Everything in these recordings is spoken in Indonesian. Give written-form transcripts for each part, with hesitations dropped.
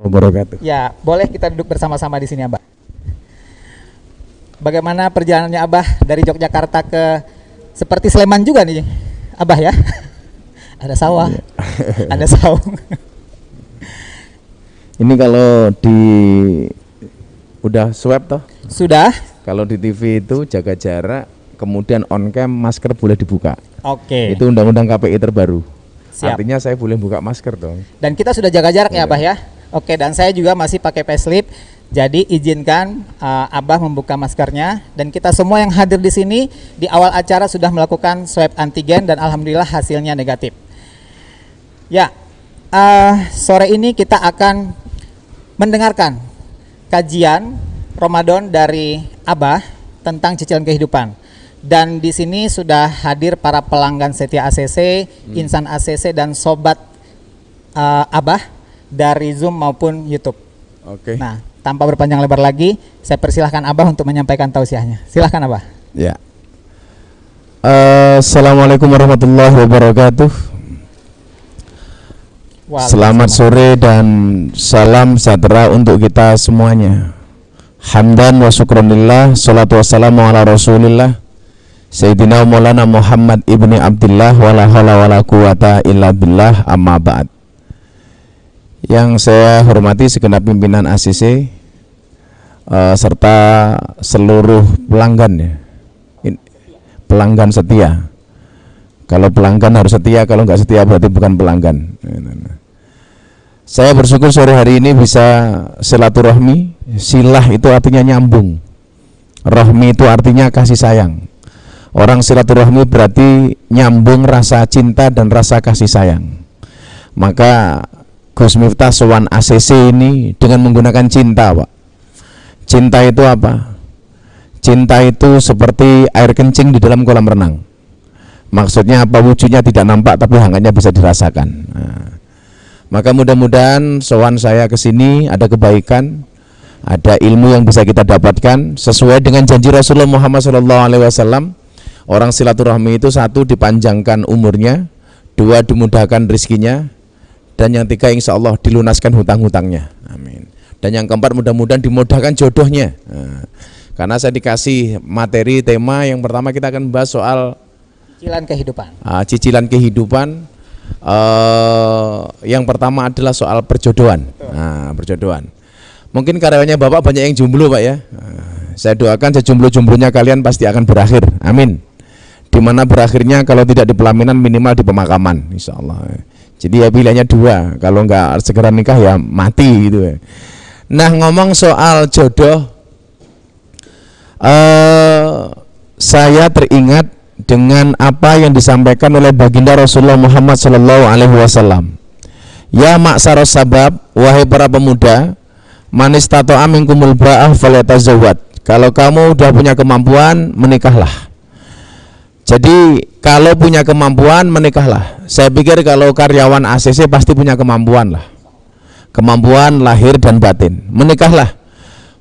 wabarakatuh. Ya, boleh kita duduk bersama-sama di sini, Abah. Bagaimana perjalanannya Abah dari Yogyakarta ke seperti Sleman juga nih, Abah ya? Ada sawah, ada saung. Ini kalau di udah swab toh? Sudah. Kalau di TV itu jaga jarak, kemudian on cam masker boleh dibuka. Oke. Itu undang-undang KPI terbaru. Siap. Artinya saya boleh buka masker dong. Dan kita sudah jaga jarak ya, Abah ya. Oke, dan saya juga masih pakai facelift. Jadi izinkan Abah membuka maskernya, dan kita semua yang hadir di sini di awal acara sudah melakukan swab antigen dan alhamdulillah hasilnya negatif. Ya, sore ini kita akan mendengarkan kajian Ramadan dari Abah tentang cicilan kehidupan. Dan di sini sudah hadir para pelanggan setia ACC, Insan ACC dan sobat Abah dari Zoom maupun YouTube. Oke. Nah, tanpa berpanjang lebar lagi, saya persilahkan Abah untuk menyampaikan tausiahnya. Silahkan Abah. Ya. Assalamualaikum warahmatullahi wabarakatuh. Selamat sore dan salam sejahtera untuk kita semuanya. Hamdan wa syukranillah, salatu wassalamu ala rasulillah Sayyidina Maulana Muhammad ibni Abdillah wa la hawla wa la quwata illa billah, amma ba'd. Yang saya hormati segenap pimpinan ACC serta seluruh pelanggan ya. Pelanggan setia. Kalau pelanggan harus setia, kalau nggak setia berarti bukan pelanggan. Saya bersyukur sore hari ini bisa silaturahmi. Silah itu artinya nyambung. Rahmi itu artinya kasih sayang. Orang silaturahmi berarti nyambung rasa cinta dan rasa kasih sayang. Maka Gus Miftah sowan ACC ini dengan menggunakan cinta, Pak. Cinta itu apa? Cinta itu seperti air kencing di dalam kolam renang. Maksudnya apa? Wujudnya tidak nampak tapi hangatnya bisa dirasakan. Nah, maka mudah-mudahan sowan saya ke sini ada kebaikan, ada ilmu yang bisa kita dapatkan sesuai dengan janji Rasulullah Muhammad SAW. Orang silaturahmi itu satu, dipanjangkan umurnya, dua, dimudahkan rizkinya, dan yang tiga, insya Allah dilunaskan hutang-hutangnya. Amin. Dan yang keempat, mudah-mudahan dimudahkan jodohnya. Nah, karena saya dikasih materi tema yang pertama kita akan bahas soal cicilan kehidupan. Cicilan kehidupan. Yang pertama adalah soal perjodohan. Nah, perjodohan. Mungkin karyawannya Bapak banyak yang jomblo, Pak ya. Saya doakan sejomblo-jomblonya kalian pasti akan berakhir. Amin. Dimana berakhirnya kalau tidak di pelaminan minimal di pemakaman, insya Allah. Jadi ya pilihannya dua, kalau nggak segera nikah ya mati gitu ya. Nah, ngomong soal jodoh, saya teringat dengan apa yang disampaikan oleh baginda Rasulullah Muhammad SAW. Ya ma'saros sabab, wahai para pemuda, man istata'a minkumul ba'ah falyatazawwad. Kalau kamu udah punya kemampuan, menikahlah. Jadi kalau punya kemampuan, menikahlah. Saya pikir kalau karyawan ACC pasti punya kemampuan lah. Kemampuan lahir dan batin. Menikahlah.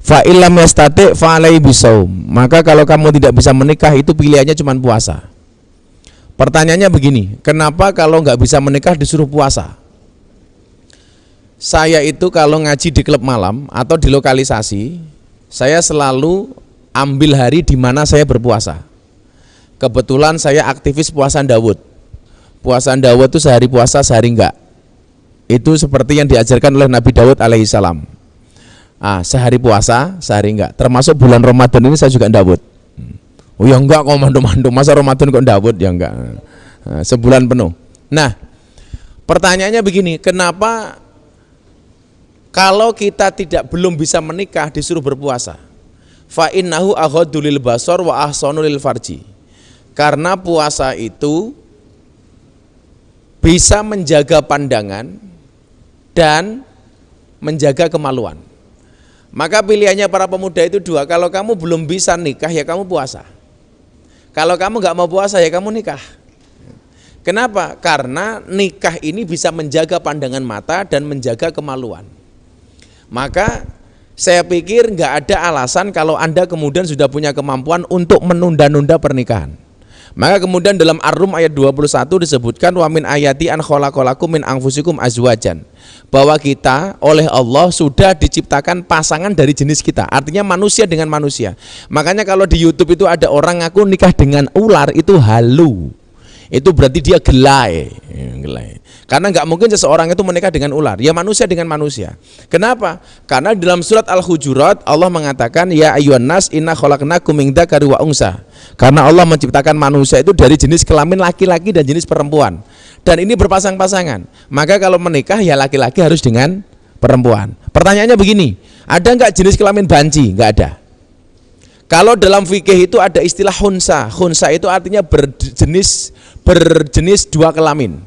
Fa illam yastati' fa alaihi bisaum. Maka kalau kamu tidak bisa menikah, itu pilihannya cuma puasa. Pertanyaannya begini, kenapa kalau nggak bisa menikah disuruh puasa? Saya itu kalau ngaji di klub malam atau di lokalisasi, saya selalu ambil hari di mana saya berpuasa. Kebetulan saya aktivis puasa Dawud. Puasa Dawud itu sehari puasa, sehari enggak. Itu seperti yang diajarkan oleh Nabi Dawud alaihissalam. Sehari puasa, sehari enggak. Termasuk bulan Ramadan ini saya juga Dawud. Oh ya enggak kok mandu-mandu, masa Ramadan kok Dawud? Ya enggak. Sebulan penuh. Nah, pertanyaannya begini, kenapa kalau kita belum bisa menikah disuruh berpuasa? Fa innahu aghaddu lil basar wa ahsanu lil farji. Karena puasa itu bisa menjaga pandangan dan menjaga kemaluan. Maka pilihannya para pemuda itu dua. Kalau kamu belum bisa nikah ya kamu puasa. Kalau kamu nggak mau puasa ya kamu nikah. Kenapa? Karena nikah ini bisa menjaga pandangan mata dan menjaga kemaluan. Maka saya pikir nggak ada alasan kalau Anda kemudian sudah punya kemampuan untuk menunda-nunda pernikahan. Maka kemudian dalam Ar-Rum ayat 21 disebutkan wa min ayati an khalaqalakum min anfusikum azwajan, bahwa kita oleh Allah sudah diciptakan pasangan dari jenis kita, artinya manusia dengan manusia. Makanya kalau di YouTube itu ada orang ngaku nikah dengan ular, itu halu, itu berarti dia gelai. Karena nggak mungkin seseorang itu menikah dengan ular, ya manusia dengan manusia. Kenapa? Karena dalam surat Al-Hujurat Allah mengatakan ya ayyuhan nas inna khalaqnakum min dzakari wa unsa. Karena Allah menciptakan manusia itu dari jenis kelamin laki-laki dan jenis perempuan. Dan ini berpasang-pasangan. Maka kalau menikah ya laki-laki harus dengan perempuan. Pertanyaannya begini, ada nggak jenis kelamin banci? Nggak ada. Kalau dalam fikih itu ada istilah khunsa. Khunsa itu artinya berjenis dua kelamin.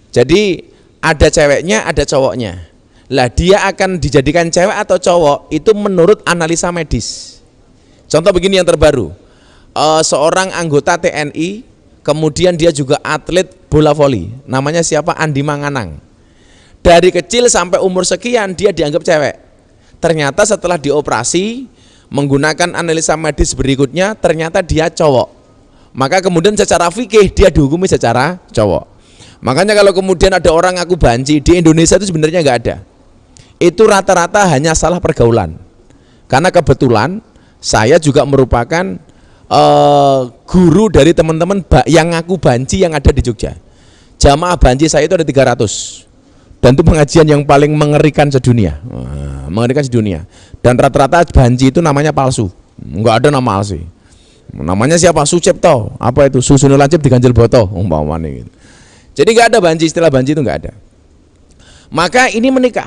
Jadi ada ceweknya, ada cowoknya. Lah dia akan dijadikan cewek atau cowok itu menurut analisa medis. Contoh begini yang terbaru, seorang anggota TNI, kemudian dia juga atlet bola voli, namanya siapa? Andi Manganang. Dari kecil sampai umur sekian dia dianggap cewek. Ternyata setelah dioperasi menggunakan analisa medis berikutnya ternyata dia cowok. Maka kemudian secara fikih dia dihukumi secara cowok. Makanya kalau kemudian ada orang ngaku banci, di Indonesia itu sebenarnya nggak ada. Itu rata-rata hanya salah pergaulan. Karena kebetulan saya juga merupakan guru dari teman-teman yang ngaku banci yang ada di Jogja. Jamaah banci saya itu ada 300. Dan itu pengajian yang paling mengerikan sedunia. Mengerikan sedunia. Dan rata-rata banci itu namanya palsu. Nggak ada nama asli. Namanya siapa? Sucipto. Apa itu? Susunul lancip diganjel boto umpamanya gitu. Jadi nggak ada banci, istilah banci itu nggak ada. Maka ini menikah.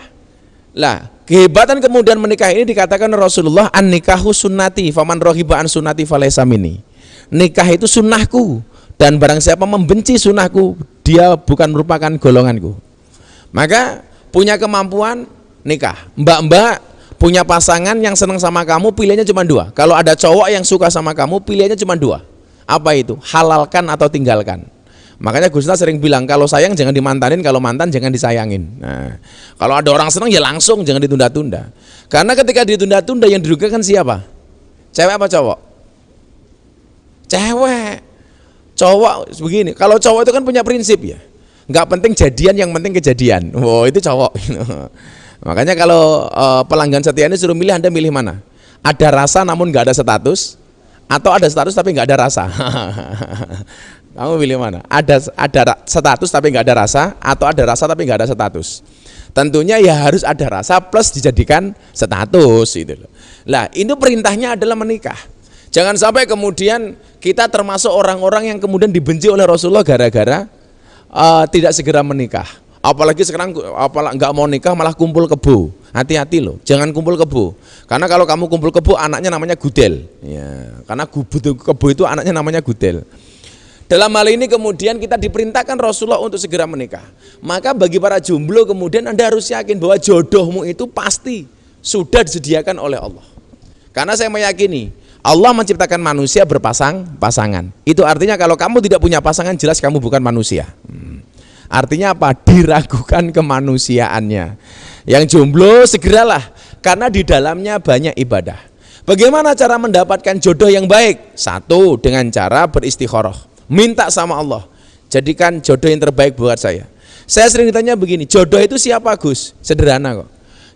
Lah, kehebatan kemudian menikah ini dikatakan Rasulullah an-nikahu sunnati, faman rohiba an sunnati falaysa minni. Nikah itu sunnahku, dan barang siapa membenci sunnahku, dia bukan merupakan golonganku. Maka punya kemampuan nikah. Mbak-mbak punya pasangan yang senang sama kamu, pilihannya cuma dua. Kalau ada cowok yang suka sama kamu, pilihannya cuma dua. Apa itu? Halalkan atau tinggalkan. Makanya Gus Miftah sering bilang kalau sayang jangan dimantanin, kalau mantan jangan disayangin. Nah, kalau ada orang senang ya langsung, jangan ditunda-tunda. Karena ketika ditunda-tunda yang dirugikan siapa? Cewek apa cowok? Cewek. Cowok begini, kalau cowok itu kan punya prinsip ya, nggak penting jadian, yang penting kejadian. Wow, itu cowok. Makanya kalau pelanggan setia ini suruh milih, Anda milih mana? Ada rasa namun nggak ada status, atau ada status tapi nggak ada rasa? Kamu pilih mana? Ada status tapi nggak ada rasa, atau ada rasa tapi nggak ada status? Tentunya ya harus ada rasa plus dijadikan status gitu loh. Lah, ini perintahnya adalah menikah. Jangan sampai kemudian kita termasuk orang-orang yang kemudian dibenci oleh Rasulullah gara-gara tidak segera menikah. Apalagi sekarang nggak mau nikah malah kumpul kebo. Hati-hati loh, jangan kumpul kebo. Karena kalau kamu kumpul kebo anaknya namanya gudel. Ya, karena kebo itu anaknya namanya gudel. Dalam hal ini kemudian kita diperintahkan Rasulullah untuk segera menikah. Maka bagi para jomblo kemudian Anda harus yakin bahwa jodohmu itu pasti sudah disediakan oleh Allah. Karena saya meyakini Allah menciptakan manusia berpasang-pasangan. Itu artinya kalau kamu tidak punya pasangan jelas kamu bukan manusia. Artinya apa? Diragukan kemanusiaannya. Yang jomblo segeralah, karena di dalamnya banyak ibadah. Bagaimana cara mendapatkan jodoh yang baik? Satu, dengan cara beristikharah. Minta sama Allah, jadikan jodoh yang terbaik buat saya. Saya sering ditanya begini, jodoh itu siapa Gus? Sederhana kok.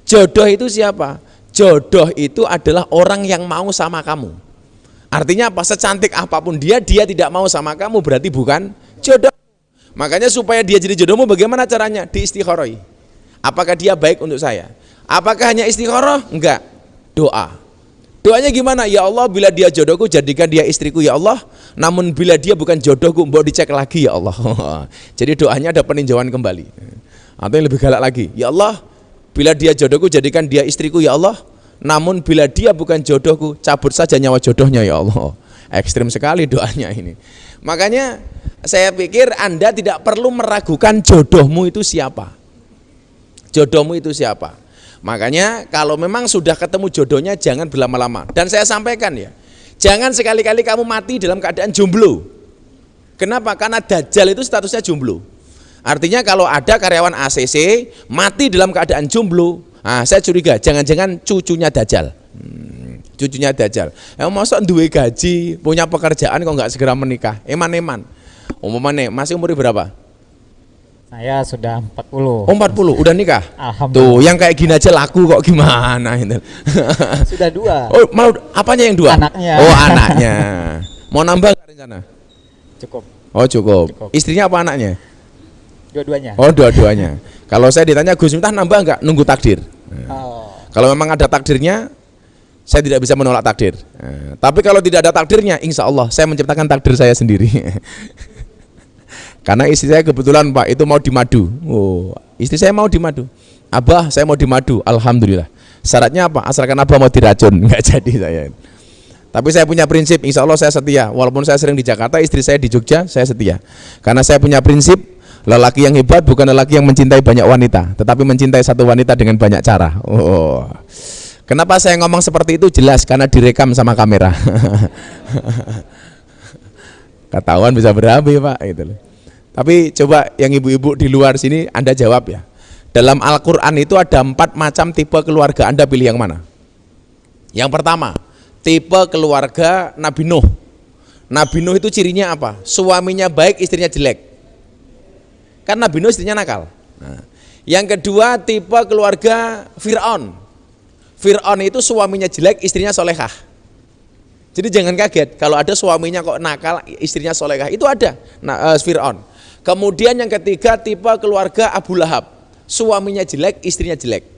Jodoh itu siapa? Jodoh itu adalah orang yang mau sama kamu. Artinya apa? Secantik apapun dia tidak mau sama kamu, berarti bukan jodoh. Makanya supaya dia jadi jodohmu bagaimana caranya? Diistikharoi. Apakah dia baik untuk saya? Apakah hanya istikharah? Enggak. Doa. Doanya gimana? Ya Allah, bila dia jodohku jadikan dia istriku ya Allah. Namun bila dia bukan jodohku, mau dicek lagi ya Allah. Jadi doanya ada peninjauan kembali. Atau yang lebih galak lagi, ya Allah, bila dia jodohku jadikan dia istriku ya Allah. Namun bila dia bukan jodohku, cabut saja nyawa jodohnya ya Allah. Ekstrim sekali doanya ini. Makanya saya pikir Anda tidak perlu meragukan jodohmu itu siapa. Jodohmu itu siapa. Makanya kalau memang sudah ketemu jodohnya jangan berlama-lama. Dan saya sampaikan ya, jangan sekali-kali kamu mati dalam keadaan jomblo. Kenapa? Karena Dajjal itu statusnya jomblo. Artinya kalau ada karyawan ACC mati dalam keadaan jomblo, saya curiga jangan-jangan cucunya Dajjal. cucunya Dajjal. Masa duwe gaji, punya pekerjaan kok nggak segera menikah? Eman-eman. Umpamane masih umur berapa? Saya sudah 40. Oh 40, udah nikah? Alhamdulillah. Tuh, yang kayak gini aja laku kok gimana itu? Sudah 2. Oh, mau apanya yang 2? Anaknya. Oh, anaknya. Mau nambah nggak rencana? Cukup. Oh, cukup. Cukup. Istrinya apa anaknya? Dua-duanya. Oh, dua-duanya. Kalau saya ditanya Gus Miftah nambah nggak? Nunggu takdir. Oh. Kalau memang ada takdirnya, saya tidak bisa menolak takdir. Tapi kalau tidak ada takdirnya, insya Allah saya menciptakan takdir saya sendiri. Karena istri saya kebetulan Pak itu mau di madu. Oh, istri saya mau di madu. Abah, saya mau di madu. Alhamdulillah. Syaratnya apa? Asalkan Abah mau diracun, nggak jadi saya. Tapi saya punya prinsip, insya Allah saya setia. Walaupun saya sering di Jakarta, istri saya di Jogja, saya setia. Karena saya punya prinsip, lelaki yang hebat bukan lelaki yang mencintai banyak wanita, tetapi mencintai satu wanita dengan banyak cara. Oh. Kenapa saya ngomong seperti itu? Jelas karena direkam sama kamera. Ketahuan bisa berabe Pak gitu loh. Tapi coba yang ibu-ibu di luar sini Anda jawab ya. Dalam Al-Qur'an itu ada 4 macam tipe keluarga, Anda pilih yang mana? Yang pertama, tipe keluarga Nabi Nuh. Nabi Nuh itu cirinya apa? Suaminya baik, istrinya jelek. Kan Nabi Nuh istrinya nakal. Nah, yang kedua tipe keluarga Fir'aun. Fir'aun itu suaminya jelek, istrinya solehah. Jadi jangan kaget kalau ada suaminya kok nakal, istrinya solehah. Itu ada Fir'aun. Kemudian yang ketiga tipe keluarga Abu Lahab. Suaminya jelek, istrinya jelek.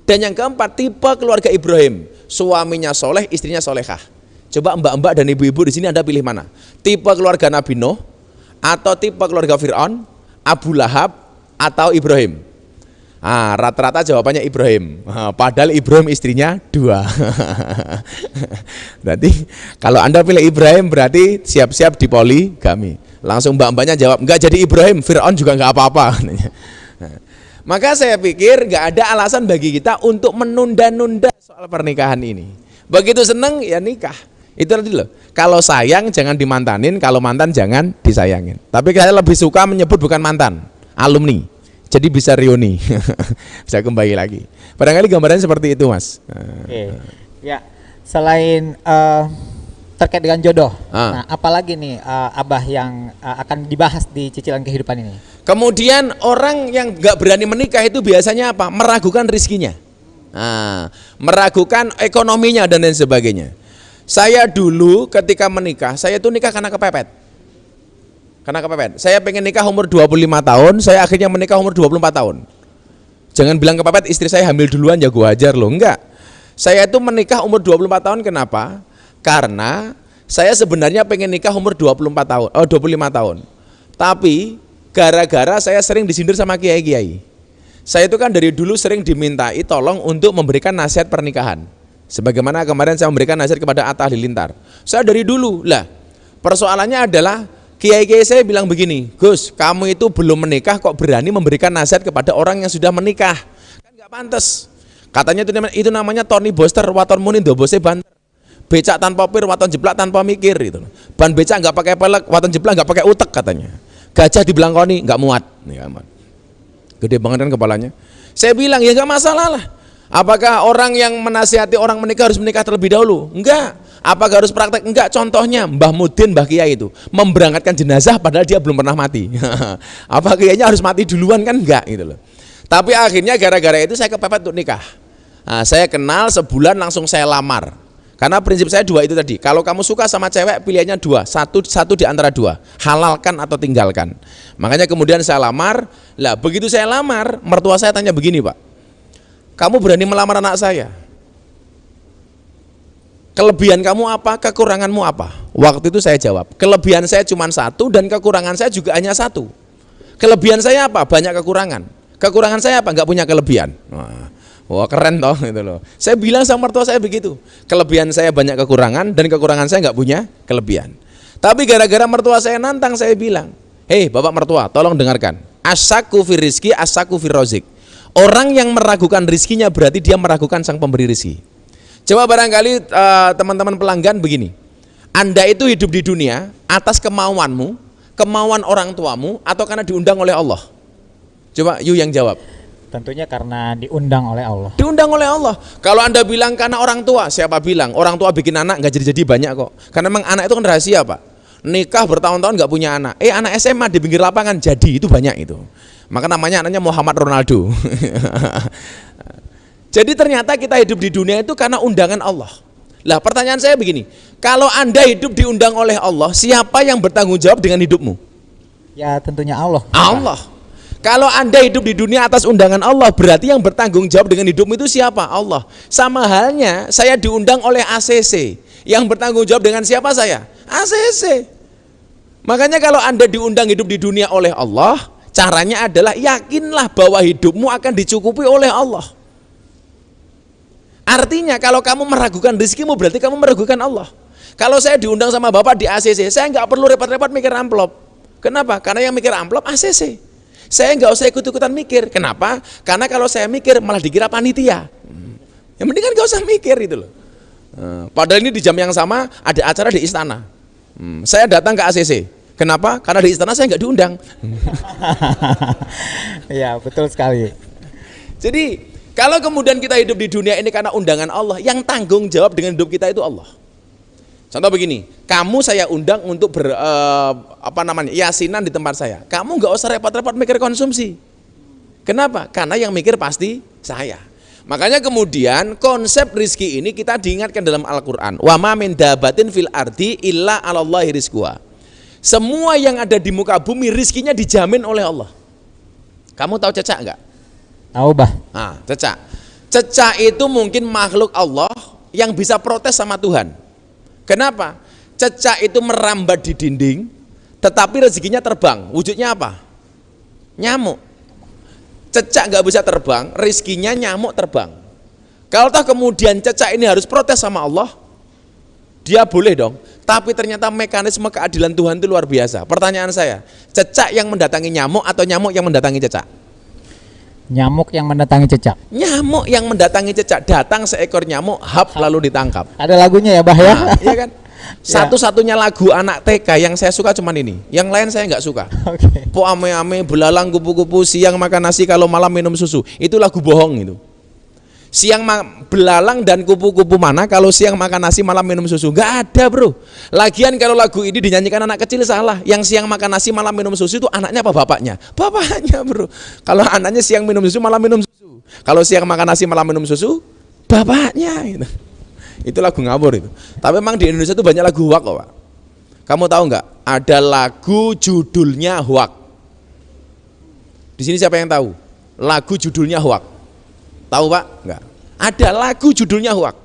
Dan yang keempat tipe keluarga Ibrahim. Suaminya soleh, istrinya solehah. Coba mbak-mbak dan ibu-ibu di sini Anda pilih mana? Tipe keluarga Nabi Nuh atau tipe keluarga Fir'aun, Abu Lahab atau Ibrahim? Rata-rata jawabannya Ibrahim. Padahal Ibrahim istrinya 2. Berarti kalau Anda pilih Ibrahim berarti siap-siap dipoligami. Langsung mbak-mbaknya jawab, enggak jadi Ibrahim, Fir'aun juga enggak apa-apa. Maka saya pikir enggak ada alasan bagi kita untuk menunda-nunda soal pernikahan ini. Begitu seneng ya nikah. Itu tadi loh. Kalau sayang jangan dimantanin, kalau mantan jangan disayangin. Tapi saya lebih suka menyebut bukan mantan, alumni. Jadi bisa reuni, bisa kembali lagi. Barangkali gambarannya seperti itu, Mas. Oke. Ya, selain terkait dengan jodoh, nah apalagi nih Abah yang akan dibahas di cicilan kehidupan ini? Kemudian orang yang nggak berani menikah itu biasanya apa? Meragukan rizkinya, meragukan ekonominya dan lain sebagainya. Saya dulu ketika menikah, saya itu nikah karena kepepet. Saya pengen nikah umur 25 tahun, saya akhirnya menikah umur 24 tahun. Jangan bilang kepepet, istri saya hamil duluan ya gua ajar loh, enggak. Saya itu menikah umur 24 tahun kenapa? Karena saya sebenarnya pengen nikah umur 25 tahun. Tapi gara-gara saya sering disindir sama kiai-kiai. Saya itu kan dari dulu sering dimintai tolong untuk memberikan nasihat pernikahan. Sebagaimana kemarin saya memberikan nasihat kepada Atta Halilintar. Saya dari dulu, persoalannya adalah kiai-kiai saya bilang begini, Gus, kamu itu belum menikah kok berani memberikan nasihat kepada orang yang sudah menikah, kan nggak pantas. Katanya itu namanya Tony Boster, waton munin dobose banter. Becak tanpa pir, waton jeplak tanpa mikir itu. Ban becak nggak pakai pelek, waton jeplak nggak pakai utek katanya. Gajah dibilangkoni nggak muat, gede banget kan kepalanya. Saya bilang ya nggak masalah lah. Apakah orang yang menasihati orang menikah harus menikah terlebih dahulu? Enggak. Apakah harus praktek? Enggak. Contohnya Mbah Mudin, Mbah Kiai itu memberangkatkan jenazah padahal dia belum pernah mati. Apa kiainya harus mati duluan kan? Enggak gitu loh. Tapi akhirnya gara-gara itu saya kepepet untuk nikah. Nah, saya kenal sebulan langsung saya lamar. Karena prinsip saya 2 itu tadi. Kalau kamu suka sama cewek pilihannya 2, satu di antara 2, halalkan atau tinggalkan. Makanya kemudian saya lamar. Lah begitu saya lamar, mertua saya tanya begini, Pak, kamu berani melamar anak saya? Kelebihan kamu apa? Kekuranganmu apa? Waktu itu saya jawab, kelebihan saya cuma 1 dan kekurangan saya juga hanya 1. Kelebihan saya apa? Banyak kekurangan. Kekurangan saya apa? Enggak punya kelebihan. Wah keren toh gitu loh. Saya bilang sama mertua saya begitu. Kelebihan saya banyak kekurangan dan kekurangan saya enggak punya kelebihan. Tapi gara-gara mertua saya nantang, saya bilang, hei bapak mertua, tolong dengarkan. Asyaku fir rizki, asyaku fir rozik. Orang yang meragukan rizkinya berarti dia meragukan sang pemberi rizki. Coba barangkali teman-teman pelanggan begini, Anda itu hidup di dunia atas kemauanmu, kemauan orang tuamu, atau karena diundang oleh Allah? Coba you yang jawab. Tentunya karena diundang oleh Allah. Diundang oleh Allah. Kalau Anda bilang karena orang tua, siapa bilang? Orang tua bikin anak nggak jadi-jadi banyak kok. Karena memang anak itu kan rahasia, Pak. Nikah bertahun-tahun nggak punya anak. Anak SMA di pinggir lapangan jadi, itu banyak itu. Maka namanya anaknya Muhammad Ronaldo. Jadi ternyata kita hidup di dunia itu karena undangan Allah. Lah pertanyaan saya begini, kalau Anda hidup diundang oleh Allah, siapa yang bertanggung jawab dengan hidupmu? Ya tentunya Allah. Allah. Kalau Anda hidup di dunia atas undangan Allah, berarti yang bertanggung jawab dengan hidupmu itu siapa? Allah. Sama halnya saya diundang oleh ACC. Yang bertanggung jawab dengan siapa saya? ACC. Makanya kalau Anda diundang hidup di dunia oleh Allah, caranya adalah yakinlah bahwa hidupmu akan dicukupi oleh Allah. Artinya kalau kamu meragukan rezekimu, berarti kamu meragukan Allah. Kalau saya diundang sama Bapak di ACC, saya nggak perlu repot-repot mikir amplop. Kenapa? Karena yang mikir amplop ACC. Saya nggak usah ikut-ikutan mikir. Kenapa? Karena kalau saya mikir malah dikira panitia. Yang penting kan nggak usah mikir itu loh. Padahal ini di jam yang sama ada acara di istana. Saya datang ke ACC. Kenapa? Karena di istana saya nggak diundang. Ya betul sekali. Jadi kalau kemudian kita hidup di dunia ini karena undangan Allah, yang tanggung jawab dengan hidup kita itu Allah. Contoh begini, kamu saya undang untuk yasinan di tempat saya. Kamu nggak usah repot-repot mikir konsumsi. Kenapa? Karena yang mikir pasti saya. Makanya kemudian konsep rizki ini kita diingatkan dalam Al-Quran. Wa ma min dabatin fil ardi illa 'alallahi rizquha. Semua yang ada di muka bumi rizkinya dijamin oleh Allah. Kamu tahu cecak nggak? Tahu, Bah. Nah, cecak. Cecak itu mungkin makhluk Allah yang bisa protes sama Tuhan. Kenapa? Cecak itu merambat di dinding, tetapi rezekinya terbang. Wujudnya apa? Nyamuk. Cecak nggak bisa terbang, rezekinya nyamuk terbang. Kalau toh kemudian cecak ini harus protes sama Allah, dia boleh dong. Tapi ternyata mekanisme keadilan Tuhan itu luar biasa. Pertanyaan saya, cecak yang mendatangi nyamuk atau nyamuk yang mendatangi cecak? Nyamuk yang mendatangi cecak. Nyamuk yang mendatangi cecak. Datang seekor nyamuk, hap lalu ditangkap. Ada lagunya ya, Bah ya? Nah, iya kan? Satu-satunya lagu anak TK yang saya suka cuman ini. Yang lain saya nggak suka. Oke. Po ame-ame, belalang kupu-kupu, siang makan nasi, kalau malam minum susu. Itu lagu bohong itu. Belalang dan kupu-kupu mana kalau siang makan nasi malam minum susu? Nggak ada, bro. Lagian kalau lagu ini dinyanyikan anak kecil salah. Yang siang makan nasi malam minum susu itu anaknya apa bapaknya? Bapaknya, bro. Kalau anaknya siang minum susu malam minum susu. Kalau siang makan nasi malam minum susu, bapaknya gitu. Itu lagu ngawur itu. Tapi memang di Indonesia itu banyak lagu hoak kok, Pak. Kamu tahu nggak? Ada lagu judulnya hoak. Di sini siapa yang tahu? Lagu judulnya hoak. Tahu, Pak? Enggak. Ada lagu judulnya hoak.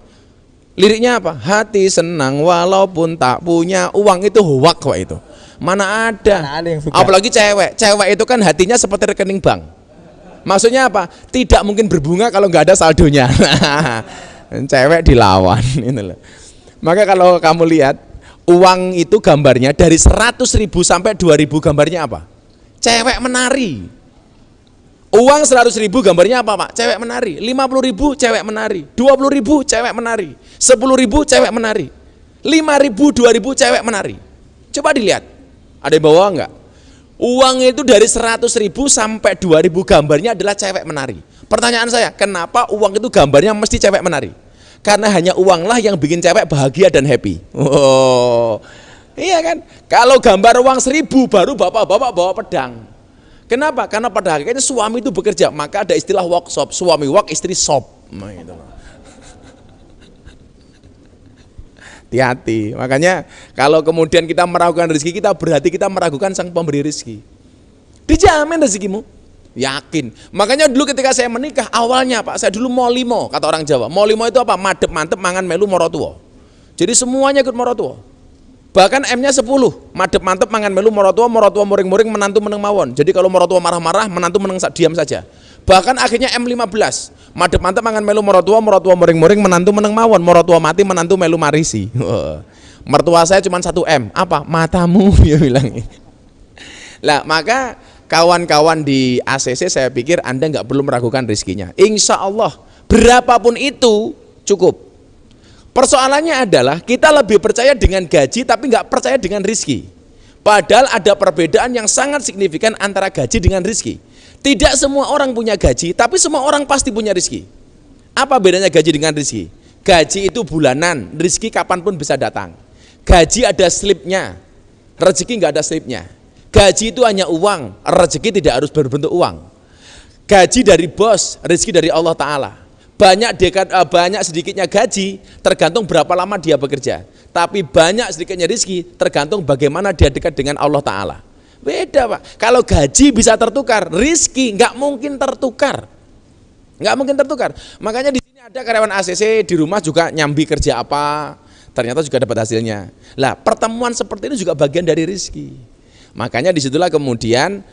Liriknya apa? Hati senang walaupun tak punya uang, itu hoak kok itu. Mana ada? Mana ada yang suka. Apalagi cewek. Cewek itu kan hatinya seperti rekening bank. Maksudnya apa? Tidak mungkin berbunga kalau nggak ada saldonya. Cewek dilawan ini loh. Maka kalau kamu lihat uang itu gambarnya dari 100.000 sampai 2.000 gambarnya apa? Cewek menari. Uang 100.000 gambarnya apa, Pak? Cewek menari. 50.000 cewek menari. 20.000 cewek menari. 10.000 cewek menari. 5.000, 2.000 cewek menari. Coba dilihat. Ada yang bawa enggak? Uang itu dari 100.000 sampai 2.000 gambarnya adalah cewek menari. Pertanyaan saya, kenapa uang itu gambarnya mesti cewek menari? Karena hanya uanglah yang bikin cewek bahagia dan happy. Oh, iya kan? Kalau gambar uang 1.000 baru bapak-bapak bawa pedang. Kenapa? Karena pada hakikatnya suami itu bekerja, maka ada istilah workshop, suami work, istri shop. Nah, gitu. Hati-hati. Makanya kalau kemudian kita meragukan rezeki kita, berarti kita meragukan sang pemberi rezeki. Dijamin rezekimu, yakin. Makanya dulu ketika saya menikah, awalnya Pak, saya dulu molimo, kata orang Jawa. Molimo itu apa? Madep mantep mangan melu morotuo. Jadi semuanya ikut morotuo. Bahkan M-nya 10, madep mantep mangan melu morotua, morotua muring-muring, menantu meneng mawon. Jadi kalau morotua marah-marah, menantu meneng diam saja. Bahkan akhirnya M15, madep mantep mangan melu morotua, morotua muring-muring, menantu meneng mawon, morotua mati, menantu melu marisi. Mertua saya cuma 1 M, apa? Matamu, dia bilang. Lah maka kawan-kawan di ACC saya pikir Anda nggak perlu meragukan rezekinya. Insya Allah berapapun itu cukup. Persoalannya adalah kita lebih percaya dengan gaji tapi nggak percaya dengan rizki. Padahal ada perbedaan yang sangat signifikan antara gaji dengan rizki. Tidak semua orang punya gaji, tapi semua orang pasti punya rezeki. Apa bedanya gaji dengan rezeki? Gaji itu bulanan, rezeki kapanpun bisa datang. Gaji ada slipnya, rezeki nggak ada slipnya. Gaji itu hanya uang, rezeki tidak harus berbentuk uang. Gaji dari bos, rezeki dari Allah Ta'ala. Banyak sedikitnya gaji tergantung berapa lama dia bekerja. Tapi banyak sedikitnya rezeki tergantung bagaimana dia dekat dengan Allah Ta'ala. Beda Pak, kalau gaji bisa tertukar, rezeki nggak mungkin tertukar. Nggak mungkin tertukar. Makanya di sini ada karyawan ACC di rumah juga nyambi kerja apa, ternyata juga dapat hasilnya. Lah pertemuan seperti ini juga bagian dari rezeki. Makanya disitulah kemudian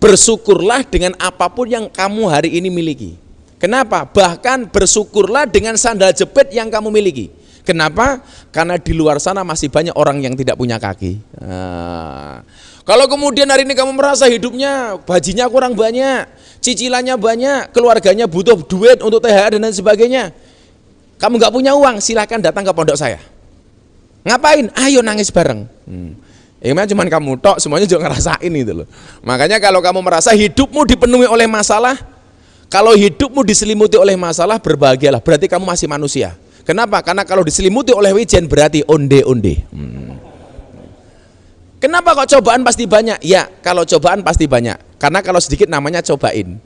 bersyukurlah dengan apapun yang kamu hari ini miliki. Kenapa? Bahkan bersyukurlah dengan sandal jepit yang kamu miliki. Kenapa? Karena di luar sana masih banyak orang yang tidak punya kaki. Kalau kemudian hari ini kamu merasa hidupnya bajinya kurang banyak, cicilannya banyak, keluarganya butuh duit untuk THR dan lain sebagainya, kamu nggak punya uang, silahkan datang ke pondok saya. Ngapain? Ayo nangis bareng. Emang cuman kamu tok, semuanya juga ngerasain itu loh. Makanya kalau kamu merasa hidupmu dipenuhi oleh masalah, kalau hidupmu diselimuti oleh masalah, berbahagialah, berarti kamu masih manusia. Kenapa? Karena kalau diselimuti oleh wijen berarti onde-onde. Kenapa kok cobaan pasti banyak? Ya, kalau cobaan pasti banyak. Karena kalau sedikit namanya cobain.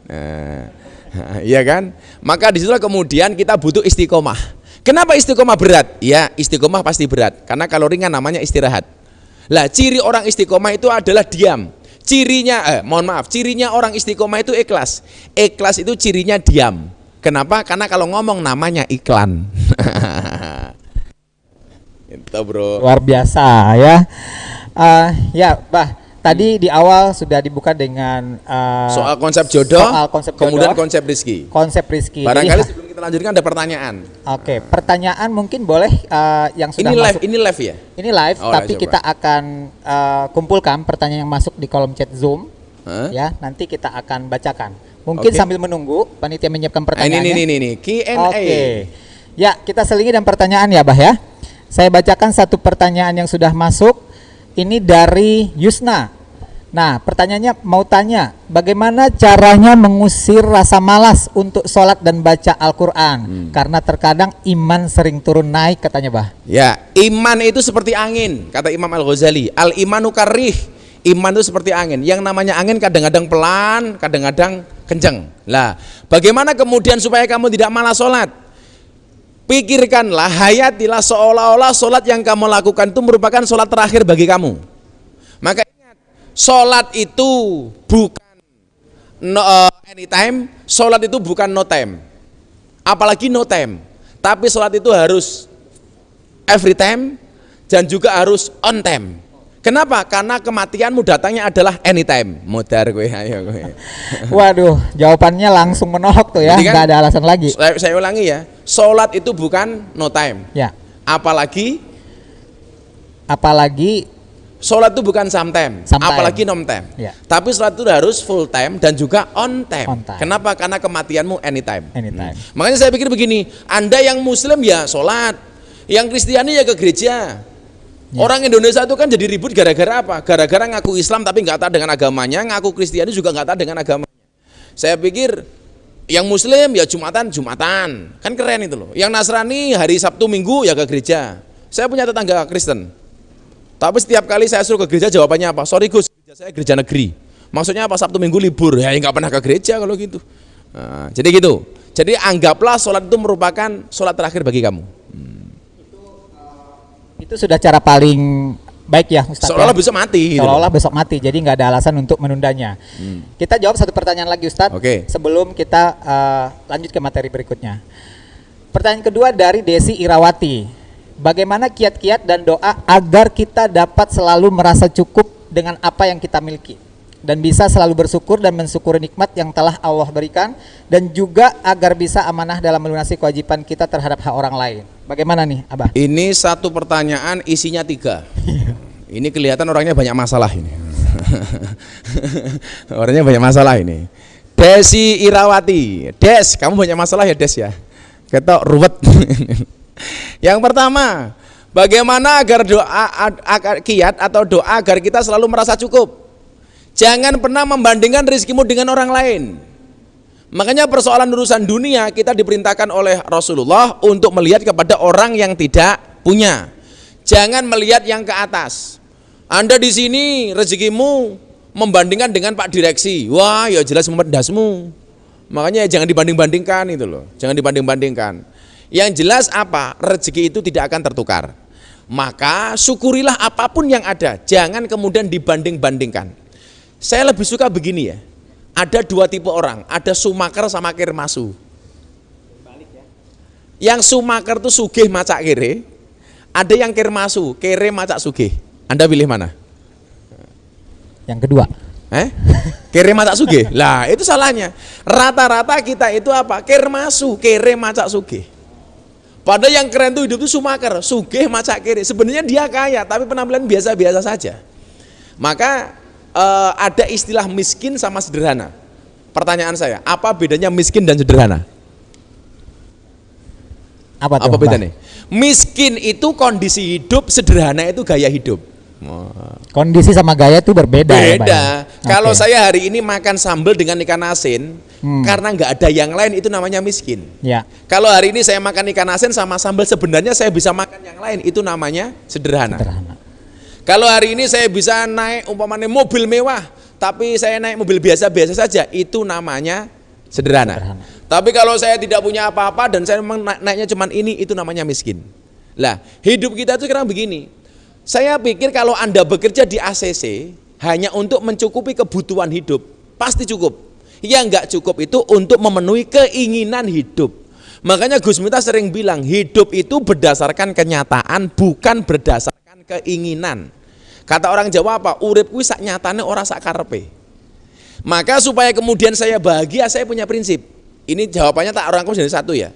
Iya kan? Maka disitulah kemudian kita butuh istiqomah. Kenapa istiqomah berat? Ya, istiqomah pasti berat. Karena kalau ringan namanya istirahat. Lah, ciri orang istiqomah itu adalah diam. Cirinya orang istiqomah itu ikhlas. Ikhlas itu cirinya diam. Kenapa? Karena kalau ngomong namanya iklan. Itu bro. Luar biasa ya. Ya, Bah. Tadi di awal sudah dibuka dengan soal konsep jodoh, kemudian konsep rizki. Konsep rizki. Barangkali sebelum kita lanjutkan ada pertanyaan. Oke, pertanyaan mungkin boleh yang sudah masuk. Ini live ya? Ini live, tapi coba. kita akan kumpulkan pertanyaan yang masuk di kolom chat Zoom. Ya, nanti kita akan bacakan. Mungkin sambil menunggu panitia menyiapkan pertanyaannya. Ini Q&A. Oke. Ya, kita selingi dan pertanyaan ya, Bah ya. Saya bacakan satu pertanyaan yang sudah masuk. Ini dari Yusna. Nah, pertanyaannya mau tanya, bagaimana caranya mengusir rasa malas untuk sholat dan baca Al-Quran? Karena terkadang iman sering turun naik, katanya Bah. Ya, iman itu seperti angin, kata Imam Al-Ghazali. Al-imanu karih. Iman itu seperti angin. Yang namanya angin kadang-kadang pelan, kadang-kadang kenceng. Lah, bagaimana kemudian supaya kamu tidak malas sholat? Pikirkanlah, hayatilah seolah-olah sholat yang kamu lakukan itu merupakan sholat terakhir bagi kamu. Maka ingat, sholat itu bukan anytime, sholat itu bukan no time. Apalagi no time. Tapi sholat itu harus every time dan juga harus on time. Kenapa? Karena kematianmu datangnya adalah anytime. Modar gue, ayo gue. Waduh, jawabannya langsung menolak tuh ya, nggak ada alasan lagi. Saya ulangi ya, sholat itu bukan no time. Ya. Apalagi sholat itu bukan sometime. Apalagi no time. Ya. Tapi sholat itu harus full time dan juga on time. Kenapa? Karena kematianmu anytime. Makanya saya pikir begini, Anda yang Muslim ya sholat, yang Kristiani ya ke gereja. Ya. Orang Indonesia itu kan jadi ribut gara-gara apa? Gara-gara ngaku Islam tapi nggak taat dengan agamanya, ngaku Kristiani juga nggak taat dengan agamanya. Saya pikir yang Muslim ya Jumatan, kan keren itu loh. Yang Nasrani hari Sabtu Minggu ya ke gereja. Saya punya tetangga Kristen, tapi setiap kali saya suruh ke gereja jawabannya apa? Sorry Gus, gereja saya gereja negeri. Maksudnya apa? Sabtu Minggu libur, ya nggak pernah ke gereja kalau gitu. Nah, jadi gitu. Jadi anggaplah sholat itu merupakan sholat terakhir bagi kamu. Itu sudah cara paling baik ya Ustaz. Seolah-olah besok mati. Seolah-olah besok mati, jadi nggak ada alasan untuk menundanya. Kita jawab satu pertanyaan lagi Ustaz. Sebelum kita lanjut ke materi berikutnya. Pertanyaan kedua dari Desi Irawati. Bagaimana kiat-kiat dan doa agar kita dapat selalu merasa cukup dengan apa yang kita miliki dan bisa selalu bersyukur dan mensyukuri nikmat yang telah Allah berikan, dan juga agar bisa amanah dalam melunasi kewajiban kita terhadap hak orang lain. Bagaimana nih Abah? Ini satu pertanyaan isinya 3. Ini kelihatan orangnya banyak masalah ini. Orangnya banyak masalah ini. Desi Irawati, Des, kamu banyak masalah ya Des ya. Ketok ruwet. Yang pertama, bagaimana agar kiat atau doa agar kita selalu merasa cukup. Jangan pernah membandingkan rezekimu dengan orang lain. Makanya persoalan urusan dunia kita diperintahkan oleh Rasulullah untuk melihat kepada orang yang tidak punya. Jangan melihat yang ke atas. Anda di sini rezekimu membandingkan dengan Pak Direksi. Wah, ya jelas memperdasmu. Makanya jangan dibanding-bandingkan itu loh. Jangan dibanding-bandingkan. Yang jelas apa? Rezeki itu tidak akan tertukar. Maka syukurilah apapun yang ada. Jangan kemudian dibanding-bandingkan. Saya lebih suka begini ya. Ada dua tipe orang, ada sumaker sama kirmasu. Yang sumaker itu sugih macak kere, ada yang kirmasu, kere macak sugih. Anda pilih mana? Yang kedua. Kere macak sugih. Lah, itu salahnya. Rata-rata kita itu apa? Kirmasu, kere macak sugih. Padahal yang keren tuh hidup itu sumaker, sugih macak kere. Sebenarnya dia kaya, tapi penampilan biasa-biasa saja. Maka ada istilah miskin sama sederhana. Pertanyaan saya, apa bedanya miskin dan sederhana? Apa bedanya? Miskin itu kondisi hidup, sederhana itu gaya hidup. Kondisi sama gaya itu berbeda. Beda. Ya, Kalau saya hari ini makan sambal dengan ikan asin, karena nggak ada yang lain, itu namanya miskin. Ya. Kalau hari ini saya makan ikan asin sama sambal, sebenarnya saya bisa makan yang lain, itu namanya sederhana. Kalau hari ini saya bisa naik umpamanya mobil mewah, tapi saya naik mobil biasa-biasa saja, itu namanya sederhana. Tapi kalau saya tidak punya apa-apa dan saya memang naiknya cuma ini, itu namanya miskin. Lah, hidup kita itu sekarang begini. Saya pikir kalau Anda bekerja di ACC hanya untuk mencukupi kebutuhan hidup, pasti cukup. Yang enggak cukup itu untuk memenuhi keinginan hidup. Makanya Gus Miftah sering bilang, hidup itu berdasarkan kenyataan, bukan berdasarkan keinginan. Kata orang Jawa apa? Urip kuwi sak nyatane ora sak karepe. Maka supaya kemudian saya bahagia, saya punya prinsip. Ini jawabannya tak rangkum jadi satu ya.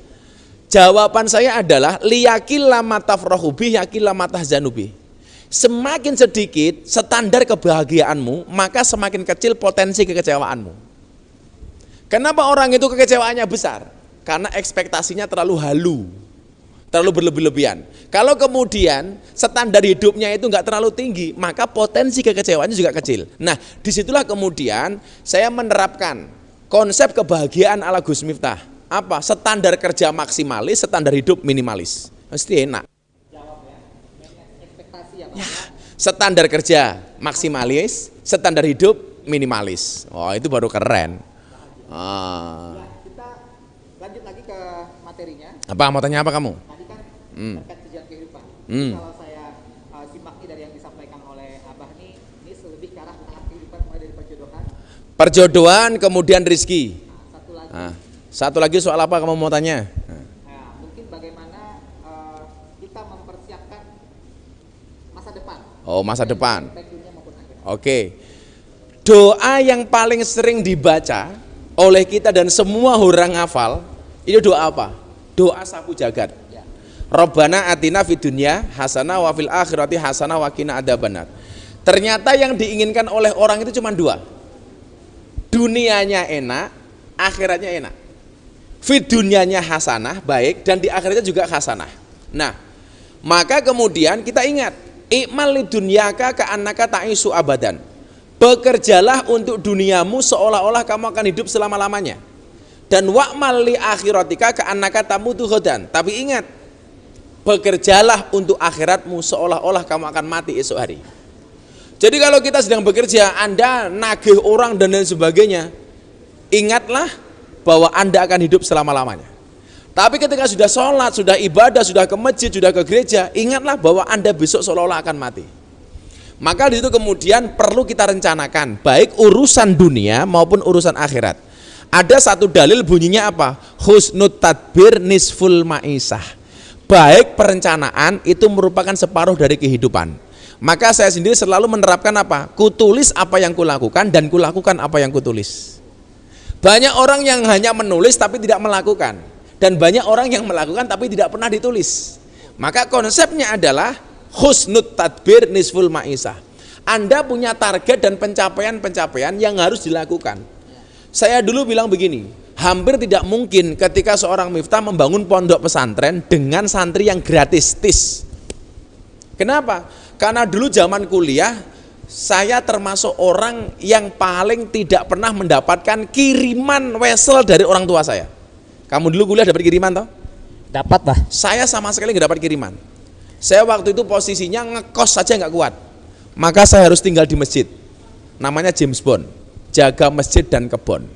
Jawaban saya adalah liyakil lama tafrahu bi yakil lama tahzanu bi. Semakin sedikit standar kebahagiaanmu, maka semakin kecil potensi kekecewaanmu. Kenapa orang itu kekecewaannya besar? Karena ekspektasinya terlalu halu, terlalu berlebih-lebihan. Kalau kemudian standar hidupnya itu enggak terlalu tinggi, maka potensi kekecewaannya juga kecil. Nah, disitulah kemudian saya menerapkan konsep kebahagiaan ala Gus Miftah. Apa? Standar kerja maksimalis, standar hidup minimalis. Mesti enak. Ya, standar kerja maksimalis, standar hidup minimalis. Oh, itu baru keren. Kita lanjut lagi ke materinya. Apa mau tanya apa kamu? Tadi kan terkait tujuan kehidupan. Kalau saya simak dari yang disampaikan oleh Abah ini lebih ke arah tentang kehidupan mulai dari perjodohan. Perjodohan kemudian rizki. Satu lagi. Satu lagi soal apa kamu mau tanya? Mungkin bagaimana kita mempersiapkan masa depan. Oh, masa depan. Baik dunia maupun akhirat. Oke. Doa yang paling sering dibaca oleh kita dan semua orang hafal, itu doa apa? Doa sapu jagat. Rabbana atina fid dunya hasanah wa fil akhirati hasanah wa qina adzabannar. Ternyata yang diinginkan oleh orang itu cuma dua. Dunianya enak, akhiratnya enak. Fid dunyanya hasanah, baik, dan di akhiratnya juga hasanah. Nah, maka kemudian kita ingat, i'mal lidunyaka ka'annaka ta'isu abadan. Bekerjalah untuk duniamu seolah-olah kamu akan hidup selama-lamanya. Dan wa'mal li akhiratika ka'annaka tamutu ghadan. Tapi ingat, bekerjalah untuk akhiratmu seolah-olah kamu akan mati esok hari. Jadi kalau kita sedang bekerja, Anda nagih orang dan lain sebagainya, ingatlah bahwa Anda akan hidup selama-lamanya. Tapi ketika sudah sholat, sudah ibadah, sudah ke masjid, sudah ke gereja, ingatlah bahwa Anda besok seolah-olah akan mati. Maka di situ kemudian perlu kita rencanakan, baik urusan dunia maupun urusan akhirat. Ada satu dalil bunyinya apa? Husnut tadbir nisful ma'isah. Baik perencanaan itu merupakan separuh dari kehidupan. Maka saya sendiri selalu menerapkan apa? Kutulis apa yang kulakukan dan kulakukan apa yang kutulis. Banyak orang yang hanya menulis tapi tidak melakukan. Dan banyak orang yang melakukan tapi tidak pernah ditulis. Maka konsepnya adalah husnut tadbir nisful ma'isah. Anda punya target dan pencapaian-pencapaian yang harus dilakukan. Saya dulu bilang begini, hampir tidak mungkin ketika seorang Miftah membangun pondok pesantren dengan santri yang gratis. Kenapa? Karena dulu zaman kuliah saya termasuk orang yang paling tidak pernah mendapatkan kiriman wesel dari orang tua saya. Kamu dulu kuliah dapat kiriman toh? Dapat lah. Saya sama sekali nggak dapat kiriman. Saya waktu itu posisinya ngekos saja nggak kuat. Maka saya harus tinggal di masjid. Namanya James Bond. Jaga masjid dan kebun.